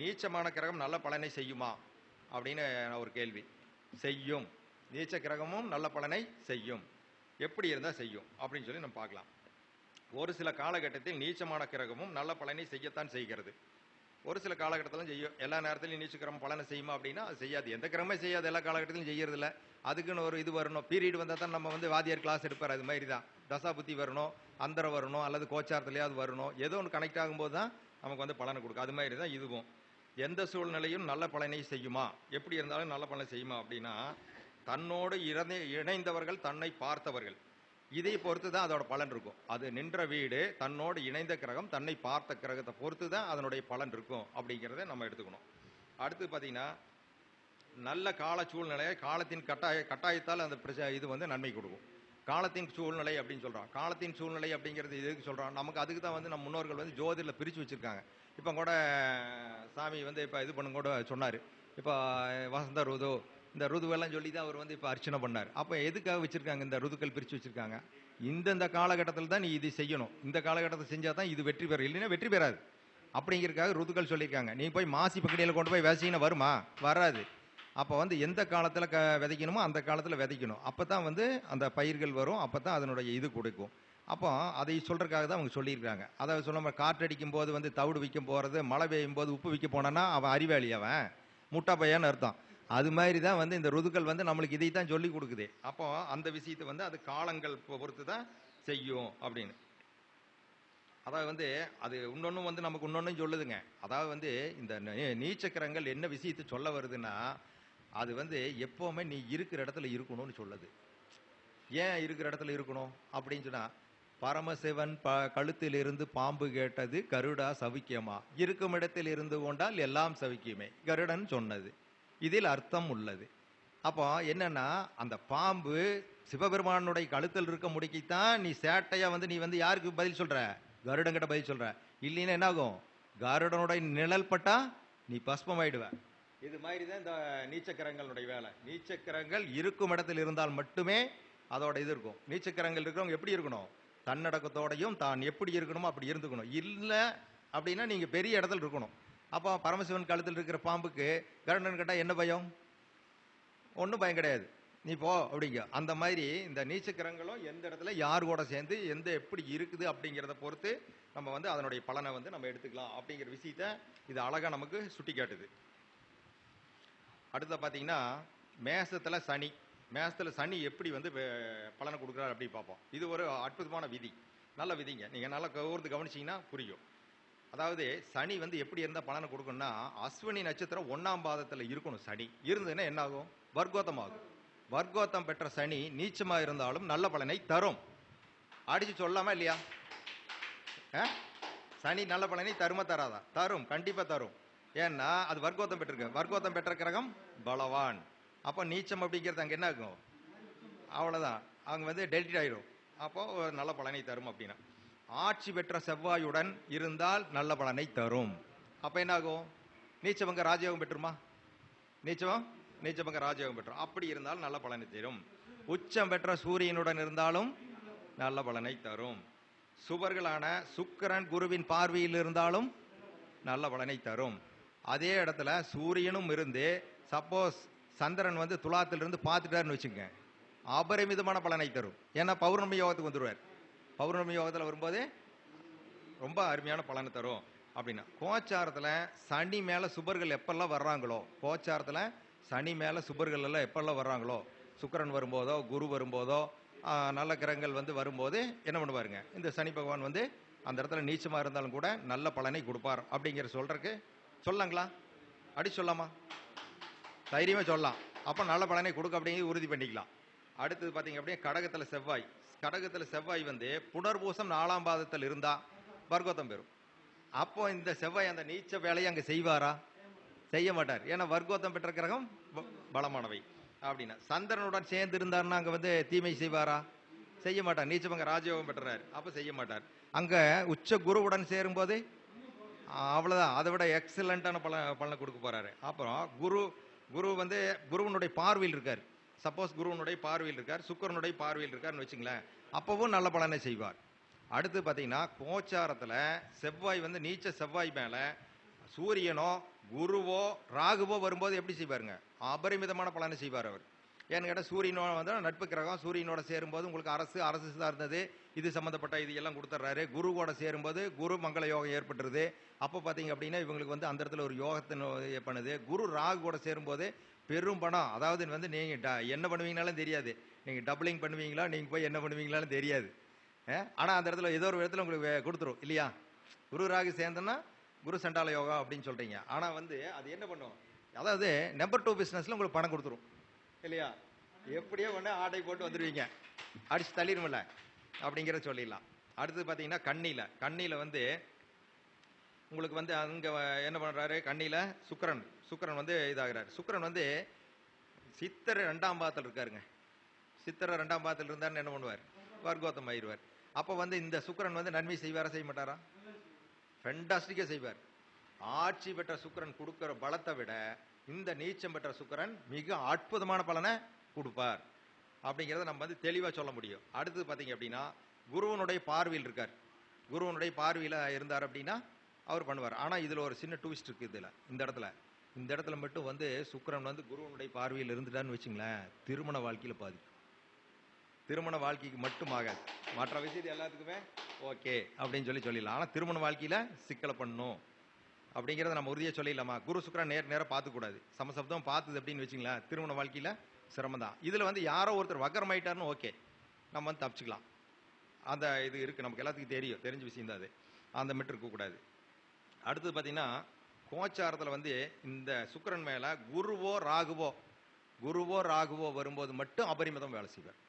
நீச்சமான கிரகம் நல்ல பலனை செய்யுமா அப்படின்னு ஒரு கேள்வி. செய்யும். நீச்ச கிரகமும் நல்ல பலனை செய்யும். எப்படி இருந்தால் செய்யும் அப்படின்னு சொல்லி நம்ம பார்க்கலாம். ஒரு சில காலகட்டத்தில் நீச்சமான கிரகமும் நல்ல பலனை செய்யத்தான் செய்கிறது. ஒரு சில காலகட்டத்திலும் செய்யும். எல்லா நேரத்திலையும் நீச்ச கிரகம் பலனை செய்யுமா அப்படின்னா அது செய்யாது. எந்த கிரகமே செய்யாது, எல்லா காலகட்டத்திலும் செய்யறது இல்லை. அதுக்குன்னு ஒரு இது வரணும், பீரியட் வந்தால் தான் நம்ம வந்து வாத்தியார் கிளாஸ் எடுப்பார். அது மாதிரி தான் தசா புத்தி வரணும், அந்தரம் வரணும், அல்லது கோச்சாரத்துலையாவது வரணும். ஏதோ ஒன்று கனெக்ட் ஆகும்போது தான் நமக்கு வந்து பலனை கொடுக்கும். அது மாதிரி தான் இதுவும். எந்த சூழ்நிலையும் நல்ல பலனை செய்யுமா, எப்படி இருந்தாலும் நல்ல பலனை செய்யுமா அப்படின்னா, தன்னோடு இணைந்தவர்கள், தன்னை பார்த்தவர்கள், இதை பொறுத்து தான் அதோட பலன் இருக்கும். அது நின்ற வீடு, தன்னோடு இணைந்த கிரகம், தன்னை பார்த்த கிரகத்தை பொறுத்து தான் அதனுடைய பலன் இருக்கும் அப்படிங்கிறத நம்ம எடுத்துக்கணும். அடுத்து பார்த்தீங்கன்னா, நல்ல கால சூழ்நிலையை காலத்தின் கட்டாயத்தால் அந்த இது வந்து நன்மை கொடுக்கும். காலத்தின் சூழ்நிலை அப்படின்னு சொல்கிறோம். காலத்தின் சூழ்நிலை அப்படிங்கிறது எதுக்கு சொல்கிறோம்? நமக்கு அதுக்கு தான் வந்து நம்ம முன்னோர்கள் வந்து ஜோதிடத்தில் பிரித்து வச்சுருக்காங்க. இப்போ கூட சாமி வந்து இப்போ இது பண்ண கூட சொன்னார். இப்போ வசந்த ருது, இந்த ருதுவெல்லாம் சொல்லி தான் அவர் வந்து இப்போ அர்ச்சனை பண்ணார். அப்போ எதுக்காக வச்சுருக்காங்க? இந்த ருதுக்கள் பிரித்து வச்சுருக்காங்க. இந்தந்த காலகட்டத்தில் தான் நீ இது செய்யணும், இந்த காலகட்டத்தை செஞ்சால் தான் இது வெற்றி பெறும், இல்லைன்னா வெற்றி பெறாது அப்படிங்கிறதுக்காக ருதுக்கள் சொல்லியிருக்காங்க. நீ போய் மாசி பக்கடியில் கொண்டு போய் விதைச்சிங்கன்னா வருமா? வராது. அப்போ வந்து எந்த காலத்தில் விதைக்கணுமோ அந்த காலத்தில் விதைக்கணும். அப்போ தான் வந்து அந்த பயிர்கள் வரும், அப்போ தான் அதனுடைய இது கொடுக்கும். அப்போ அதை சொல்கிறதுக்காக தான் அவங்க சொல்லியிருக்காங்க. அதை சொல்ல காற்றடிக்கும் போது வந்து தவிடு விற்கும் போகிறது, மழை பெய்யும் போது உப்பு விற்க போனான்னா அவன் அறிவாளி, அவன் முட்டா பையன்னு அர்த்தம். அது மாதிரி தான் வந்து இந்த ருதுக்கள் வந்து நம்மளுக்கு இதை தான் சொல்லி கொடுக்குது. அப்போ அந்த விஷயத்தை வந்து அது காலங்கள் பொறுத்து தான் செய்யும் அப்படின்னு. அதாவது வந்து அது இன்னொன்றும் வந்து நமக்கு இன்னொன்றும் சொல்லுதுங்க. அதாவது வந்து இந்த நீச்சக்கரங்கள் என்ன விஷயத்தை சொல்ல வருதுன்னா, அது வந்து எப்போவுமே நீ இருக்கிற இடத்துல இருக்கணும்னு சொல்லுது. ஏன் இருக்கிற இடத்துல இருக்கணும் அப்படின்னு சொன்னா, பரமசிவன் கழுத்தில் இருந்து பாம்பு கேட்டது கருடா சவிக்கியமா, இருக்கும் இடத்தில் இருந்து கொண்டால் எல்லாம் சவிக்கியமே, கருடன் சொன்னது. இதில் அர்த்தம் உள்ளது. அப்போ என்னன்னா, அந்த பாம்பு சிவபெருமானுடைய கழுத்தில் இருக்க முடிக்கித்தான் நீ சேட்டையா நீ யாருக்கு பதில் சொல்ற? கருடங்கிட்ட பதில் சொல்ற. இல்லைன்னா என்ன ஆகும்? கருடனுடைய நிழல் பட்டா நீ பஸ்பம் ஆயிடுவ. இது மாதிரி தான் இந்த நீச்சக்கரங்களுடைய வேலை. நீச்சக்கரங்கள் இருக்கும் இடத்தில் இருந்தால் மட்டுமே அதோட இது இருக்கும். நீச்சக்கரங்கள் இருக்கிறவங்க எப்படி இருக்கணும்? தன்னடக்கத்தோடையும் தான் எப்படி இருக்கணுமோ அப்படி இருந்துக்கணும். இல்லை அப்படின்னா நீங்க பெரிய இடத்துல இருக்கணும். அப்போ பரமசிவன் கழுத்தில் இருக்கிற பாம்புக்கு கருடன் கேட்டா என்ன பயம்? ஒன்றும் பயம் கிடையாது, நீ போ அப்படிங்க. அந்த மாதிரி இந்த நீச்சக்கிரங்களும் எந்த இடத்துல யார் கூட சேர்ந்து எந்த எப்படி இருக்குது அப்படிங்கிறத பொறுத்து நம்ம அதனுடைய பலனை நம்ம எடுத்துக்கலாம் அப்படிங்கிற விஷயத்த இது அழகா நமக்கு சுட்டி காட்டுது. அடுத்த பார்த்தீங்கன்னா, மேசத்துல சனி. மேசத்துல சனி எப்படி பலனை கொடுக்குறாரு அப்படி பார்ப்போம். இது ஒரு அற்புதமான விதி, நல்ல விதிங்க. நீங்க நல்லா கூர்ந்து கவனிச்சீங்கன்னா புரியும். அதாவது சனி எப்படி இருந்தா பலனை கொடுக்கணும்னா, அஸ்வினி நட்சத்திரம் 1ஆம் பாதத்துல இருக்கணும். சனி இருந்ததுன்னா என்ன ஆகும்? வர்க்கோத்தம் ஆகும். வர்க்கோத்தம் பெற்ற சனி நீச்சமா இருந்தாலும் நல்ல பலனை தரும். அடிச்சு சொல்லாமா இல்லையா? சனி நல்ல பலனை தருமா தராதா? தரும், கண்டிப்பா தரும். ஏன்னா அது வர்க்கோத்தம் பெற்றிருக்கு. வர்க்கோத்தம் பெற்ற கிரகம் பலவான். அப்போ நீச்சம் அப்படிங்கிறது அங்க என்ன ஆகும்? அவ்வளவுதான், அவங்க டெலிட் ஆயிடும். அப்போ ஒரு நல்ல பலனை தரும். அப்படின்னா ஆட்சி பெற்ற செவ்வாயுடன் இருந்தால் நல்ல பலனை தரும். அப்ப என்ன ஆகும்? நீச்சபங்க ராஜயோகம் பெற்றுமா? நீச்சபங்க ராஜயோகம் பெற்றும். அப்படி இருந்தால் நல்ல பலனை தரும். உச்சம் பெற்ற சூரியனுடன் இருந்தாலும் நல்ல பலனை தரும். சுவர்களான சுக்கிரன் குருவின் பார்வையில் இருந்தாலும் நல்ல பலனை தரும். அதே இடத்துல சூரியனும் இருந்து சப்போஸ் சந்திரன் துலாத்திலிருந்து பார்த்துட்டாருன்னு வச்சுங்க, அபரிமிதமான பலனை தரும். ஏன்னா பௌர்ணமி யோகத்துக்கு வந்துடுவார். பௌர்ணமி யோகத்தில் வரும்போது ரொம்ப அருமையான பலனை தரும். அப்படின்னா கோச்சாரத்தில் சனி மேலே சுபர்கள் எப்பெல்லாம் வர்றாங்களோ, கோச்சாரத்தில் சனி மேலே சுபர்கள் எல்லாம் எப்பெல்லாம் வர்றாங்களோ, சுக்கிரன் வரும்போதோ குரு வரும்போதோ நல்ல கிரகங்கள் வரும்போது என்ன பண்ணுவாருங்க, இந்த சனி பகவான் அந்த இடத்துல நீச்சமாக இருந்தாலும் கூட நல்ல பலனை கொடுப்பார். அப்படிங்கிற சொல்றதுக்கு சொல்லலாங்களா? அடி சொல்லாமா? தைரியமே சொல்லலாம். அப்போ நல்ல பலனை கொடுக்க அப்படிங்கிறது உறுதி பண்ணிக்கலாம். அடுத்தது பார்த்தீங்க அப்படியே கடகத்தில் செவ்வாய். கடகத்தில் செவ்வாய் புனர்பூசம் 4ஆம் பாதத்தில் இருந்தா வர்க்கோத்தம் பெறும். அப்போ இந்த செவ்வாய் அந்த நீச்ச வேலையை அங்கே செய்வாரா? செய்ய மாட்டார். ஏன்னா வர்க்கோத்தம் பெற்ற கிரகம் பலமானவை. அப்படின்னா சந்திரனுடன் சேர்ந்து இருந்தாருன்னா அங்கே தீமை செய்வாரா? செய்ய மாட்டார். நீச்சபங்க ராஜயோகம் பெற்றார், அப்போ செய்ய மாட்டார். அங்கே உச்ச குருவுடன் சேரும்போது அவ்வளோதான், அதை விட எக்ஸலண்டான பலனை கொடுக்க போறாரு. அப்புறம் குரு குருவனுடைய பார்வையில் இருக்கார். சப்போஸ் குருவனுடைய பார்வையில் இருக்கார், சுக்கிரனுடைய பார்வையில் இருக்காருன்னு வச்சுங்களேன், அப்பவும் நல்ல பலனை செய்வார். அடுத்து பார்த்தீங்கன்னா கோச்சாரத்தில் செவ்வாய் நீச்ச செவ்வாய் மேலே சூரியனோ குருவோ ராகுவோ வரும்போது எப்படி செய்வாருங்க? அபரிமிதமான பலனை செய்வார் அவர். ஏன்னு கேட்டால் சூரியனோட நட்பு கிரகம். சூரியனோட சேரும்போது உங்களுக்கு அரசு சார்ந்தது இது சம்மந்தப்பட்ட இது எல்லாம் கொடுத்துட்றாரு. குருவோட சேரும்போது குரு மங்கள யோகம் ஏற்பட்டுருது. அப்போ பார்த்தீங்க அப்படின்னா இவங்களுக்கு அந்த இடத்துல ஒரு யோகத்தை பண்ணுது. குரு ராகு கூட சேரும்போது பெரும் பணம். அதாவது நீங்கள் என்ன பண்ணுவீங்கனாலும் தெரியாது, நீங்கள் டபுளிங் பண்ணுவீங்களா, நீங்கள் போய் என்ன பண்ணுவீங்களாலும் தெரியாது. ஆனால் அந்த இடத்துல ஏதோ ஒரு இடத்துல உங்களுக்கு கொடுத்துரும் இல்லையா? குரு ராகு சேர்ந்தோன்னா குரு சண்டால யோகா அப்படின்னு சொல்றீங்க. ஆனால் அது என்ன பண்ணும்? அதாவது நம்பர் 2 பிஸ்னஸ்ல உங்களுக்கு பணம் கொடுத்துரும் இல்லையா? எப்படியோ ஒன்று ஆட்டை போட்டு வந்துடுவீங்க, அடிச்சு தள்ளிடுமில்ல அப்படிங்கிறத சொல்லிடலாம். அடுத்தது பார்த்தீங்கன்னா கண்ணியில் உங்களுக்கு அங்கே என்ன பண்ணுறாரு? கண்ணியில் சுக்கிரன் இதாகிறார். சுக்கிரன் சித்திரை 2ஆம் பாதத்தில் இருக்காருங்க. சித்திரை 2ஆம் பாதத்தில் இருந்தாருன்னு என்ன பண்ணுவார்? வர்க்கோத்தம் ஆயிடுவார். அப்போ இந்த சுக்கிரன் நன்மை செய்வாரா செய்ய மாட்டாரா? ஃபென்டாஸ்டிக்காக செய்வார். ஆட்சி பெற்ற சுக்கிரன் கொடுக்குற பலத்தை விட இந்த நீச்சம் பெற்ற சுக்கிரன் மிக அற்புதமான பலனை கொடுப்பார். அப்படிங்கிறத நம்ம தெளிவாக சொல்ல முடியும். அடுத்தது பார்த்தீங்க அப்படின்னா குருவனுடைய பார்வையில் இருக்கார். குருவனுடைய பார்வையில் இருந்தார் அப்படின்னா அவர் பண்ணுவார். ஆனால் இதில் ஒரு சின்ன ட்விஸ்ட் இருக்குது. இந்த இடத்துல மட்டும் சுக்கிரன் குருவனுடைய பார்வையில் இருந்துட்டான்னு வச்சுங்களேன், திருமண வாழ்க்கையில் பாதிக்கும். திருமண வாழ்க்கைக்கு மட்டும் ஆகாது, மற்ற விஷயத்து எல்லாத்துக்குமே ஓகே அப்படின்னு சொல்லிடலாம். ஆனால் திருமண வாழ்க்கையில் சிக்கலை பண்ணணும் அப்படிங்கிறத நம்ம உறுதியாக சொல்லிடலாமா? குரு சுக்கிரன் நேராக பார்த்துக்கூடாது, சமசப்தம் பார்த்துது அப்படின்னு வச்சுங்களேன், திருமண வாழ்க்கையில் சிரமம் தான். இதில் யாரோ ஒருத்தர் வக்கரமாயிட்டாருன்னு ஓகே, நம்ம தப்பிச்சுக்கலாம். அந்த இது இருக்குது, நமக்கு எல்லாத்துக்கும் தெரிஞ்ச விஷயம் தான் அது. அந்த மீட்டர் இருக்கக்கூடாது. அடுத்தது பார்த்தீங்கன்னா கோச்சாரத்தில் இந்த சுக்கிரன் மேலே குருவோ ராகுவோ வரும்போது மட்டும் அபரிமிதம் வேலை செய்வார்.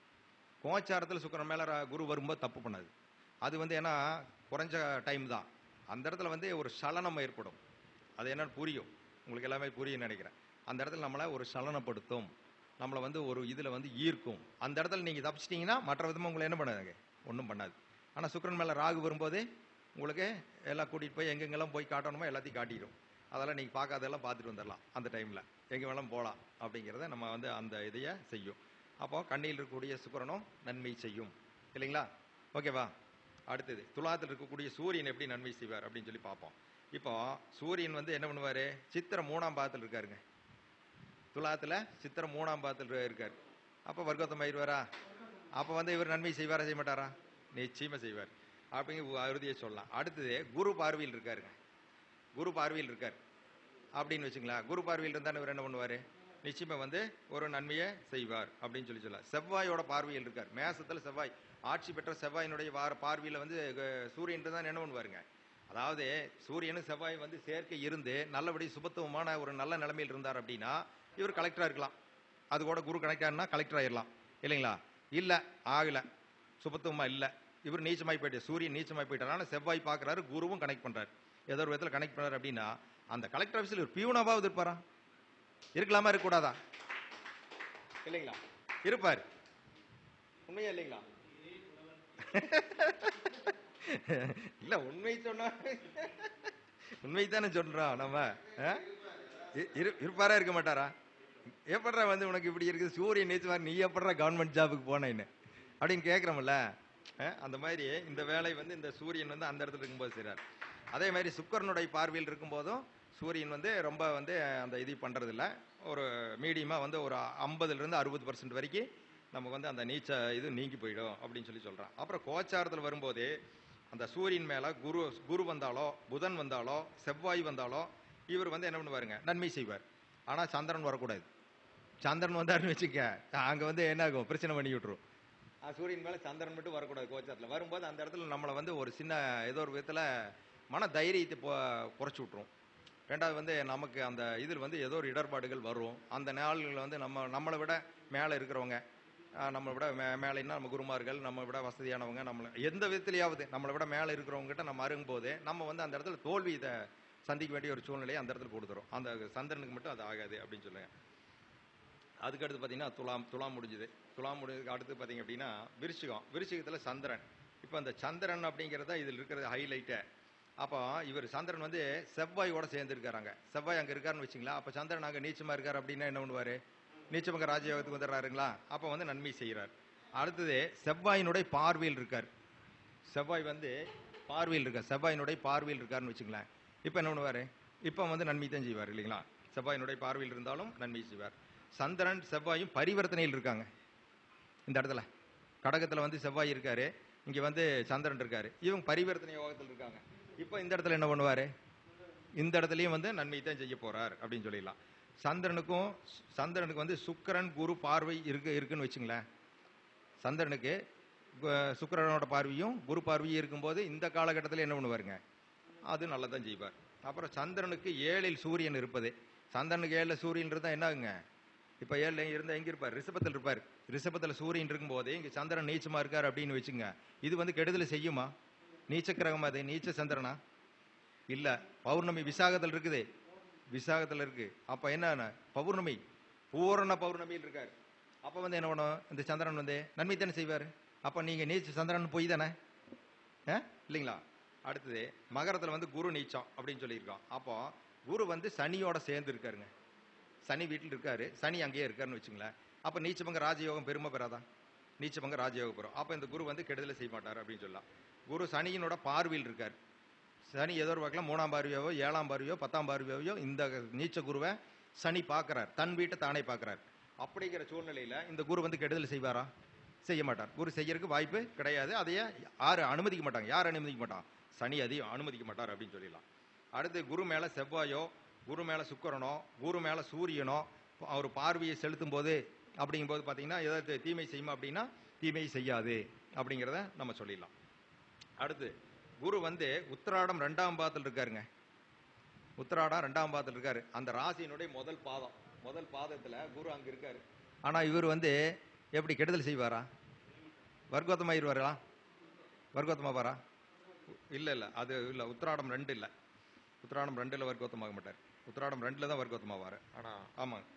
கோச்சாரத்தில் சுக்கிரன் மேலே குரு வரும்போது தப்பு பண்ணாது. அது வந்து ஏன்னா குறைஞ்ச டைம் தான். அந்த இடத்துல வந்து ஒரு சலனம் ஏற்படும். அது என்னன்னு புரியும், உங்களுக்கு எல்லாமே புரியும் நினைக்கிறேன். அந்த இடத்துல நம்மளை ஒரு சலனப்படுத்தும், நம்மளை வந்து ஒரு இதில் வந்து ஈர்க்கும். அந்த இடத்துல நீங்கள் தப்பிச்சிட்டிங்கன்னா மற்ற விதமாக உங்களை என்ன பண்ணாதுங்க, ஒன்றும் பண்ணாது. ஆனால் சுக்கிரன் மேலே ராகு வரும்போது உங்களுக்கு எல்லாம் கூட்டிகிட்டு போய் எங்கெங்கெல்லாம் போய் காட்டணுமோ எல்லாத்தையும் காட்டிடும். அதெல்லாம் நீங்கள் பார்க்காதெல்லாம் பார்த்துட்டு வந்துடலாம். அந்த டைமில் எங்கே வேணாலும் போகலாம் அப்படிங்கிறத நம்ம வந்து அந்த இதையை செய்யும். அப்போ கண்ணியில் இருக்கக்கூடிய சுக்கிரனும் நன்மை செய்யும் இல்லைங்களா? ஓகேவா? அடுத்தது துலாத்தில் இருக்கக்கூடிய சூரியன் எப்படி நன்மை செய்வார் அப்படின்னு சொல்லி பார்ப்போம். இப்போ சூரியன் வந்து என்ன பண்ணுவார், சித்திரை 3ஆம் பாதத்தில் இருக்காருங்க. துலாத்தில் சித்திரை 3ஆம் பாதத்தில் இருக்கார். அப்போ வர்க்கோத்தம் ஆயிடுவாரா? அப்போ வந்து இவர் நன்மை செய்வாரா செய்ய மாட்டாரா? நிச்சயமாக செய்வார் அப்படிங்கிற அறுதியை சொல்லலாம். அடுத்தது குரு பார்வையில் இருக்காருங்க. குரு பார்வையில் இருக்கார் அப்படின்னு வச்சுங்களா. குரு பார்வையில் இருந்தால் இவர் என்ன பண்ணுவார், நிச்சயமாக வந்து ஒரு நன்மையை செய்வார் அப்படின்னு சொல்லலாம். செவ்வாயோட பார்வையில் இருக்கார். மேசத்தில் செவ்வாய் ஆட்சி பெற்ற செவ்வாயினுடைய பார்வையில் வந்து சூரியன் தான் என்ன பண்ணுவாருங்க. அதாவது சூரியனும் செவ்வாய் வந்து சேர்க்கை இருந்து நல்லபடி சுபத்துவமான ஒரு நல்ல நிலைமையில் இருந்தார் அப்படின்னா இவர் கலெக்டராக இருக்கலாம். அது கூட குரு கனெக்டானா கலெக்டர் ஆயிடலாம் இல்லைங்களா? இல்லை ஆகலை, சுபத்துவமாக இல்லை, இவர் நீச்சமாய் போயிட்டு சூரியன் நீச்சமாய் போயிட்டார். செவ்வாய் பார்க்குறாரு, குருவும் கனெக்ட் பண்ணுறாரு, ஏதோ ஒரு விதத்தில் கனெக்ட் பண்ணுறாரு அப்படின்னா அந்த கலெக்டர் ஆஃபீஸில் ஒரு பியூனாவது இருப்பாரா? இருக்கலாமா இருக்கக்கூடாதா? இல்லைங்களா? இருப்பார். உண்மையா இல்லைங்களா? இல்ல உண்மை சொன்னா உண்மை தானே சொல்றோம் நம்ம. இருப்பாரா இருக்க மாட்டாரா? எப்படா வந்து உனக்கு இப்படி இருக்குது, சூரியன் நீச்சமாரி நீ எப்படா கவர்மெண்ட் ஜாபுக்கு போனேன்னு அப்படின்னு கேட்குறோம்ல. அந்த மாதிரி இந்த வேலை வந்து இந்த சூரியன் வந்து அந்த இடத்துல இருக்கும்போது செய்கிறார். அதே மாதிரி சுக்கிரனுடைய பார்வையில் இருக்கும்போதும் சூரியன் வந்து ரொம்ப வந்து அந்த இது பண்ணுறதில்ல. ஒரு மீடியமாக வந்து ஒரு 50% 60% வரைக்கும் நமக்கு வந்து அந்த நீச்ச இது நீங்கி போயிடும் அப்படின்னு சொல்லி சொல்கிறான். அப்புறம் கோச்சாரத்தில் வரும்போது அந்த சூரியன் மேலே குரு வந்தாலோ புதன் வந்தாலோ செவ்வாய் வந்தாலோ இவர் வந்து என்ன பண்ணுவாருங்க, நன்மை செய்வார். ஆனால் சந்திரன் வரக்கூடாது. சந்திரன் வந்தாருன்னு வச்சுக்க அங்கே வந்து என்ன ஆகும், பிரச்சனை பண்ணி விட்டுரும். சூரியன் மேலே சந்திரன் மட்டும் வரக்கூடாது. கோச்சாரத்தில் வரும்போது அந்த இடத்துல நம்மளை வந்து ஒரு சின்ன ஏதோ ஒரு விதத்தில் மன தைரியத்தை குறைச்சி விட்ரும். ரெண்டாவது வந்து நமக்கு அந்த இதில் வந்து ஏதோ ஒரு இடர்பாடுகள் வரும். அந்த நாள்களில் வந்து நம்மளை விட மேலே இருக்கிறவங்க, நம்மளை விட மேலேன்னா நம்ம குருமார்கள், நம்ம விட வசதியானவங்க, நம்மளை எந்த விதத்துலையாவது நம்மளை விட மேலே இருக்கிறவங்ககிட்ட நம்ம அருங்கும்போது நம்ம வந்து அந்த இடத்துல தோல்வி இதை சந்திக்க வேண்டிய ஒரு சூழ்நிலையை அந்த இடத்துல கொடுத்துரும். அந்த சந்திரனுக்கு மட்டும் அது ஆகாது அப்படின்னு சொல்லுங்க. அதுக்கடுத்து பார்த்தீங்கன்னா துலாம் முடிஞ்சுது. துலாம் முடிஞ்சதுக்கு அடுத்து பார்த்தீங்க அப்படின்னா விருச்சிகத்தில் சந்திரன். இப்போ அந்த சந்திரன் அப்படிங்கிறத இதில் இருக்கிறது ஹைலைட்டை. அப்போ இவர் சந்திரன் வந்து செவ்வாயோட சேர்ந்துருக்காராங்க. செவ்வாய் அங்கே இருக்காருன்னு வச்சுங்களா. அப்போ சந்திரன் அங்கே நீச்சமாக இருக்கார் அப்படின்னா என்ன பண்ணுவார், நீச்சமங்க ராஜயோகத்துக்கு வந்துடுறாருங்களா. அப்போ வந்து நன்மை செய்கிறார். அடுத்தது செவ்வாயினுடைய பார்வையில் இருக்கார். செவ்வாய் வந்து பார்வையில் இருக்கார், செவ்வாயினுடைய பார்வையில் இருக்காருன்னு வச்சுங்களேன். இப்போ என்ன பண்ணுவார், இப்போ வந்து நன்மை தான் செய்வார் இல்லைங்களா. செவ்வாயினுடைய பார்வையில் இருந்தாலும் நன்மை செய்வார். சந்திரன் செவ்வாயும் பரிவர்த்தனையில் இருக்காங்க. இந்த இடத்துல கடகத்தில் வந்து செவ்வாய் இருக்காரு, இங்கே வந்து சந்திரன் இருக்காரு, இவங்க பரிவர்த்தனை யோகத்தில் இருக்காங்க. இப்போ இந்த இடத்துல என்ன பண்ணுவார், இந்த இடத்துலையும் வந்து நன்மை தான் செய்ய போறார் அப்படின்னு சொல்லிடலாம். சந்திரனுக்கு வந்து சுக்கிரன் குரு பார்வை இருக்குன்னு வச்சுங்களேன். சந்திரனுக்கு சுக்கிரனோட பார்வையும் குரு பார்வையும் இருக்கும்போது இந்த காலகட்டத்தில் என்ன பண்ணுவாருங்க, அது நல்லா தான் செய்வார். அப்புறம் சந்திரனுக்கு 7ல் சூரியன் இருப்பது. சந்திரனுக்கு 7ல் சூரியன் இருந்தால் என்ன ஆகுங்க, இப்போ 7ல் இருந்தால் எங்கே இருப்பார், ரிஷபத்தில் இருப்பார். ரிஷபத்தில் சூரியன் இருக்கும்போது இங்கே சந்திரன் நீச்சமாக இருக்கார் அப்படின்னு வச்சுங்க. இது வந்து கெடுதலை செய்யுமா? நீச்ச கிரகம் அது, நீச்ச சந்திரனா இல்லை. பௌர்ணமி விசாகத்தில் இருக்குது, விசாகத்தில் இருக்கு. அப்போ என்ன பௌர்ணமி பூரண பௌர்ணமியில் இருக்கார். அப்போ வந்து என்ன பண்ணும், இந்த சந்திரன் வந்து நன்மை தானே செய்வார். அப்போ நீங்கள் நீச்ச சந்திரன் போய் தானே இல்லைங்களா. அடுத்தது மகரத்தில் வந்து குரு நீச்சம் அப்படின்னு சொல்லியிருக்கோம். அப்போ குரு வந்து சனியோட சேர்ந்து இருக்காருங்க. சனி வீட்டில் இருக்காரு, சனி அங்கேயே இருக்காருன்னு வச்சுங்களேன். அப்போ நீச்சபங்க ராஜயோகம் பெருமை பெறாதான், நீச்சபங்க ராஜயோகம் பெறும். அப்போ இந்த குரு வந்து கெடுதலை செய்ய மாட்டார் அப்படின்னு சொல்லலாம். குரு சனியினோட பார்வையில் இருக்கார். சனி ஏதோ ஒரு வகையில் 3ஆம் பார்வையோ 7ஆம் பார்வையோ 10ஆம் பார்வையோ இந்த நீச்ச குருவை சனி பார்க்குறார், தன் வீட்டை தானே பார்க்குறார். அப்படிங்கிற சூழ்நிலையில் இந்த குரு வந்து கெடுதல் செய்வாரா? செய்ய மாட்டார். குரு செய்யறதுக்கு வாய்ப்பு கிடையாது. அதையே யார் அனுமதிக்க மாட்டாங்க, யார் அனுமதிக்க மாட்டான், சனி அதையும் அனுமதிக்க மாட்டார் அப்படின்னு சொல்லிடலாம். அடுத்து குரு மேலே செவ்வாயோ குரு மேலே சுக்கிரனோ குரு மேலே சூரியனோ அவர் பார்வையை செலுத்தும் போது அப்படிங்கும்போது பார்த்தீங்கன்னா ஏதாவது தீமை செய்யுமா அப்படின்னா தீமை செய்யாது அப்படிங்கிறத நம்ம சொல்லிடலாம். அடுத்து குரு வந்து உத்திராடம் 2ஆம் பாதத்தில் இருக்காருங்க. உத்திராடம் 2ஆம் பாதத்தில் இருக்காரு. அந்த ராசியினுடைய முதல் பாதத்தில் குரு அங்கே இருக்காரு. ஆனால் இவர் வந்து எப்படி கெடுதல் செய்வாரா? வர்க்கோத்தமாயிருவாரா? வர்க்கோத்தமாவாரா? இல்லை இல்லை, அது இல்லை. உத்திராடம் 2 இல்லை. உத்திராடம் 2ல் வர்க்கோத்தமாக மாட்டார். உத்திராடம் 2ல் தான் வர்க்கோத்தமாவார். ஆனால் ஆமாங்க.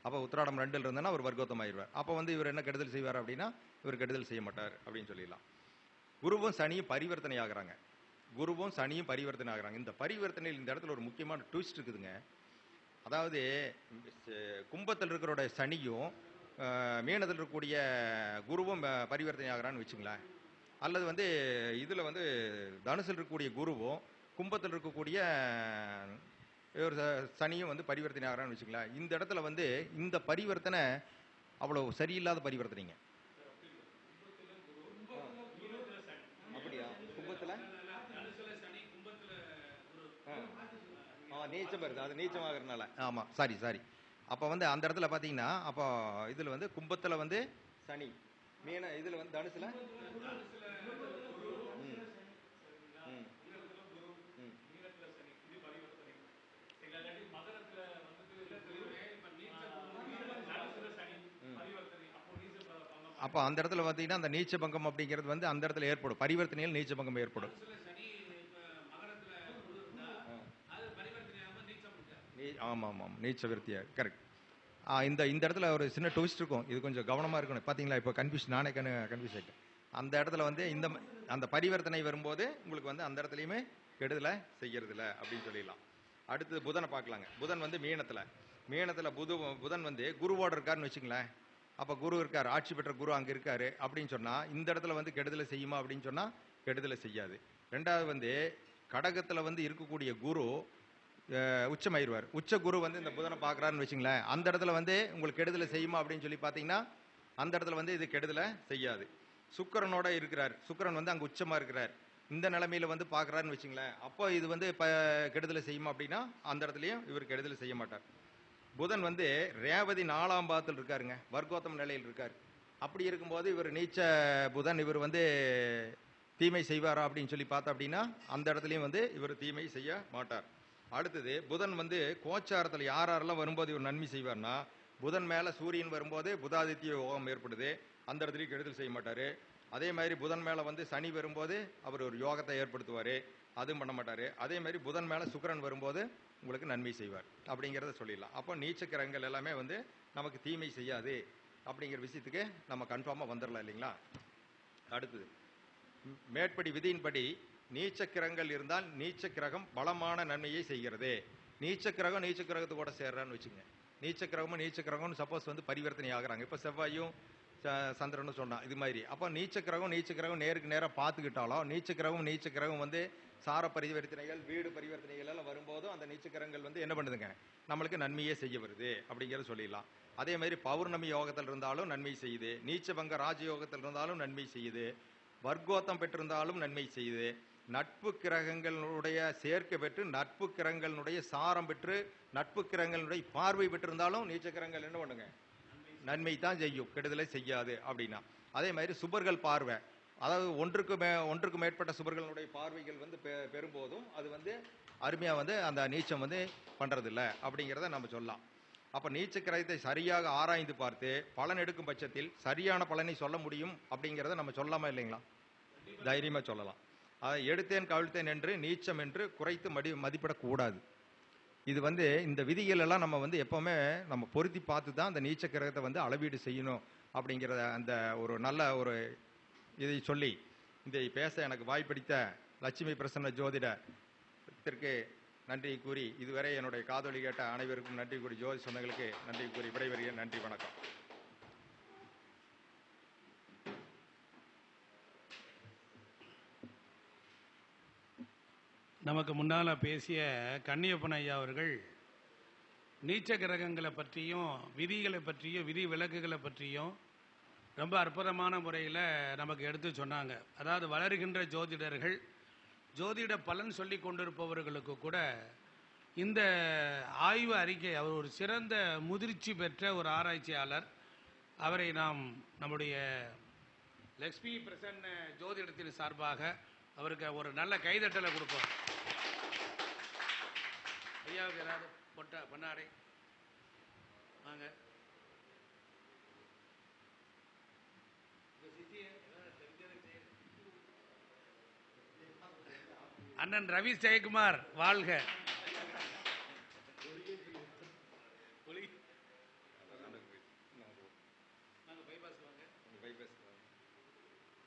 அப்போ உத்திராடம் 2ல் இருந்தேன்னா அவர் வர்க்கோத்தமாயிருவார். அப்போ வந்து இவர் என்ன கெடுதல் செய்வார் அப்படின்னா, இவர் கெடுதல் செய்ய மாட்டார் அப்படின்னு சொல்லிடலாம். குருவும் சனியும் பரிவர்த்தனை ஆகிறாங்க. குருவும் சனியும் பரிவர்த்தனை ஆகிறாங்க. இந்த பரிவர்த்தனையில் இந்த இடத்துல ஒரு முக்கியமான ட்விஸ்ட் இருக்குதுங்க. அதாவது கும்பத்தில் இருக்கிறோட சனியும் மீனத்தில் இருக்கக்கூடிய குருவும் பரிவர்த்தனை ஆகிறான்னு வச்சுங்களேன். அல்லது வந்து இதில் வந்து தனுசில் இருக்கக்கூடிய குருவும் கும்பத்தில் இருக்கக்கூடிய ஒரு சனியும் வந்து பரிவர்த்தனை ஆகிறான்னு வச்சுங்களேன். இந்த இடத்துல வந்து இந்த பரிவர்த்தனை அவ்வளோ சரியில்லாத பரிவர்த்தனைங்க. அப்படியா? கும்பத்தில் நீச்சம் வருது, அது நீச்சமாகறதுனால. ஆமாம், சாரி. அப்போ வந்து அந்த இடத்துல பார்த்தீங்கன்னா, அப்போ இதில் வந்து கும்பத்தில் வந்து சனி, மீன இதில் வந்து தனுசில் அப்போ அந்த இடத்துல பார்த்தீங்கன்னா அந்த நீச்ச பங்கம் அப்படிங்கிறது வந்து அந்த இடத்துல ஏற்படும். பரிவர்த்தனையில் நீச்ச பங்கம் ஏற்படும். ஆமாம், நீச்ச விருத்தியா, கரெக்ட். இந்த இடத்துல ஒரு சின்ன ட்விஸ்ட் இருக்கும். இது கொஞ்சம் கவனமாக இருக்கணும். பார்த்தீங்களா, இப்போ நானே கன்ஃபியூஸ் ஆகிட்டேன். அந்த இடத்துல வந்து அந்த பரிவர்த்தனை வரும்போது உங்களுக்கு வந்து அந்த இடத்துலையுமே கெடுதலை செய்யறதில்ல அப்படின்னு சொல்லிடலாம். அடுத்தது புதனை பார்க்கலாங்க. புதன் வந்து மீனத்தில் புதன் வந்து குருவோடு இருக்காருன்னு வச்சுங்களேன். அப்போ குரு இருக்கார், ஆட்சி பெற்ற குரு அங்கே இருக்காரு அப்படின்னு சொன்னால் இந்த இடத்துல வந்து கெடுதலை செய்யுமா அப்படின்னு சொன்னால் கெடுதலை செய்யாது. ரெண்டாவது வந்து கடகத்தில் வந்து இருக்கக்கூடிய குரு உச்சமாயிருவார். உச்ச குரு வந்து இந்த புதனை பார்க்குறாருன்னு வச்சுங்களேன். அந்த இடத்துல வந்து உங்களுக்கு கெடுதலை செய்யுமா அப்படின்னு சொல்லி பார்த்தீங்கன்னா அந்த இடத்துல வந்து இது கெடுதலை செய்யாது. சுக்கிரனோட இருக்கிறார், சுக்கிரன் வந்து அங்கே உச்சமாக இருக்கிறார். இந்த நிலைமையில வந்து பார்க்குறாருன்னு வச்சுங்களேன். அப்போ இது வந்து இப்போ கெடுதலை செய்யுமா அப்படின்னா அந்த இடத்துலையும் இவர் கெடுதலை செய்ய மாட்டார். புதன் வந்து ரேவதி 4ஆம் பாதத்தில் இருக்காருங்க, வர்க்கோத்தம நிலையில் இருக்கார். அப்படி இருக்கும்போது இவர் நீச்ச புதன் இவர் வந்து தீமை செய்வாரா அப்படின்னு சொல்லி பார்த்தா அப்படின்னா அந்த இடத்துலையும் வந்து இவர் தீமை செய்ய மாட்டார். அடுத்தது புதன் வந்து கோச்சாரத்தில் யாரெல்லாம் வரும்போது இவர் நன்மை செய்வார்னா, புதன் மேலே சூரியன் வரும்போது புதாதித்ய யோகம் ஏற்படுது, அந்த இடத்துலையும் கெடுதல் செய்ய மாட்டார். அதே மாதிரி புதன் மேலே வந்து சனி வரும்போது அவர் ஒரு யோகத்தை ஏற்படுத்துவார், அதுவும் பண்ண மாட்டார். அதே மாதிரி புதன் மேலே சுக்கிரன் வரும்போது உங்களுக்கு நன்மை செய்வார் அப்படிங்கிறத சொல்லிடலாம். அப்போ நீச்ச கிரகங்கள் எல்லாமே வந்து நமக்கு தீமை செய்யாது அப்படிங்கிற விஷயத்துக்கு நம்ம கன்ஃபார்மாக வந்துடலாம் இல்லைங்களா. அடுத்தது மேற்படி விதியின்படி நீச்ச கிரகங்கள் இருந்தால் நீச்ச கிரகம் பலமான நன்மையை செய்கிறது. நீச்ச கிரகத்து கூட சேர்றான்னு வச்சுங்க. நீச்ச கிரகம்னு சப்போஸ் வந்து பரிவர்த்தனை ஆகுறாங்க. இப்போ செவ்வாயும் சந்திரன்னு சொன்னான் இது மாதிரி. அப்போ நீச்ச கிரகம் நேருக்கு நேராக பார்த்துக்கிட்டாலும் நீச்ச கிரகம் வந்து சார பரிவர்த்தனைகள், வீடு பரிவர்த்தனைகள் எல்லாம் வரும்போதும் அந்த நீச்ச கிரகங்கள் வந்து என்ன பண்ணுதுங்க, நம்மளுக்கு நன்மையே செய்ய வருது அப்படிங்கிறத சொல்லிடலாம். அதே மாதிரி பௌர்ணமி யோகத்தில் இருந்தாலும் நன்மை செய்யுது, நீச்சபங்க ராஜயோகத்தில் இருந்தாலும் நன்மை செய்யுது, வர்க்கோத்தம் பெற்றிருந்தாலும் நன்மை செய்யுது, நட்பு கிரகங்களுடைய சேர்க்கை பெற்று நட்பு கிரகங்களுடைய சாரம் பெற்று நட்பு கிரகங்களுடைய பார்வை பெற்றிருந்தாலும் நீச்ச கிரகங்கள் என்ன பண்ணுங்க, நன்மை தான் செய்யும், கெடுதலை செய்யாது அப்படின்னா. அதே மாதிரி சுபர்கள் பார்வை, அதாவது ஒன்றுக்கு மேற்பட்ட சுபர்களுடைய பார்வைகள் வந்து பெறும்போதும் அது வந்து அருமையாக வந்து அந்த நீச்சம் வந்து பண்ணுறதில்ல அப்படிங்கிறத நம்ம சொல்லலாம். அப்போ நீச்ச கிரகத்தை சரியாக ஆராய்ந்து பார்த்து பலன் எடுக்கும் பட்சத்தில் சரியான பலனை சொல்ல முடியும் அப்படிங்கிறத நம்ம சொல்லாமல் இல்லைங்களா, தைரியமாக சொல்லலாம். அதை எடுத்தேன் கவிழ்த்தேன் என்று நீச்சம் என்று குறைத்து மதிப்பிடக்கூடாது. இது வந்து இந்த விதிகள் எல்லாம் நம்ம வந்து எப்போவுமே நம்ம பொருத்தி பார்த்து தான் அந்த நீச்ச கிரகத்தை வந்து அளவீடு செய்யணும் அப்படிங்கிறத அந்த ஒரு நல்ல ஒரு இதை சொல்லி இதை பேச எனக்கு வாய்ப்பளித்த லட்சுமி பிரசன்ன ஜோதிடத்திற்கு நன்றி கூறி, இதுவரை என்னுடைய காதொலி கேட்ட அனைவருக்கும் நன்றி கூறி, ஜோதி சொந்தங்களுக்கு நன்றி கூறி விடைபெறுகிறேன். நன்றி, வணக்கம். நமக்கு முன்னால் பேசிய கன்னியப்பன் ஐயா அவர்கள் நீச்ச கிரகங்களை பற்றியும் விதிகளை பற்றியும் விதி விலக்குகளை பற்றியும் ரொம்ப அற்புதமான முறையில் நமக்கு எடுத்து சொன்னாங்க. அதாவது வளர்கின்ற ஜோதிடர்கள், ஜோதிட பலன் சொல்லி கொண்டிருப்பவர்களுக்கு கூட இந்த ஆய்வு அறிக்கை, அவர் ஒரு சிறந்த முதிர்ச்சி பெற்ற ஒரு ஆராய்ச்சியாளர், அவரை நாம் நம்முடைய லக்ஷ்மி பிரசன்ன ஜோதிடத்தின் சார்பாக அவருக்கு ஒரு நல்ல கைதட்டலை கொடுப்போம். ஐயாவுக்கு ஏதாவது பொன்னாடை வாங்க. அண்ணன் ரவி ஜெயக்குமார் வாழ்க.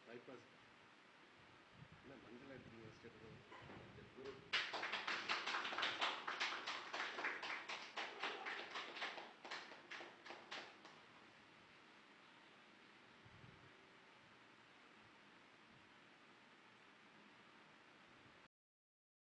bypass.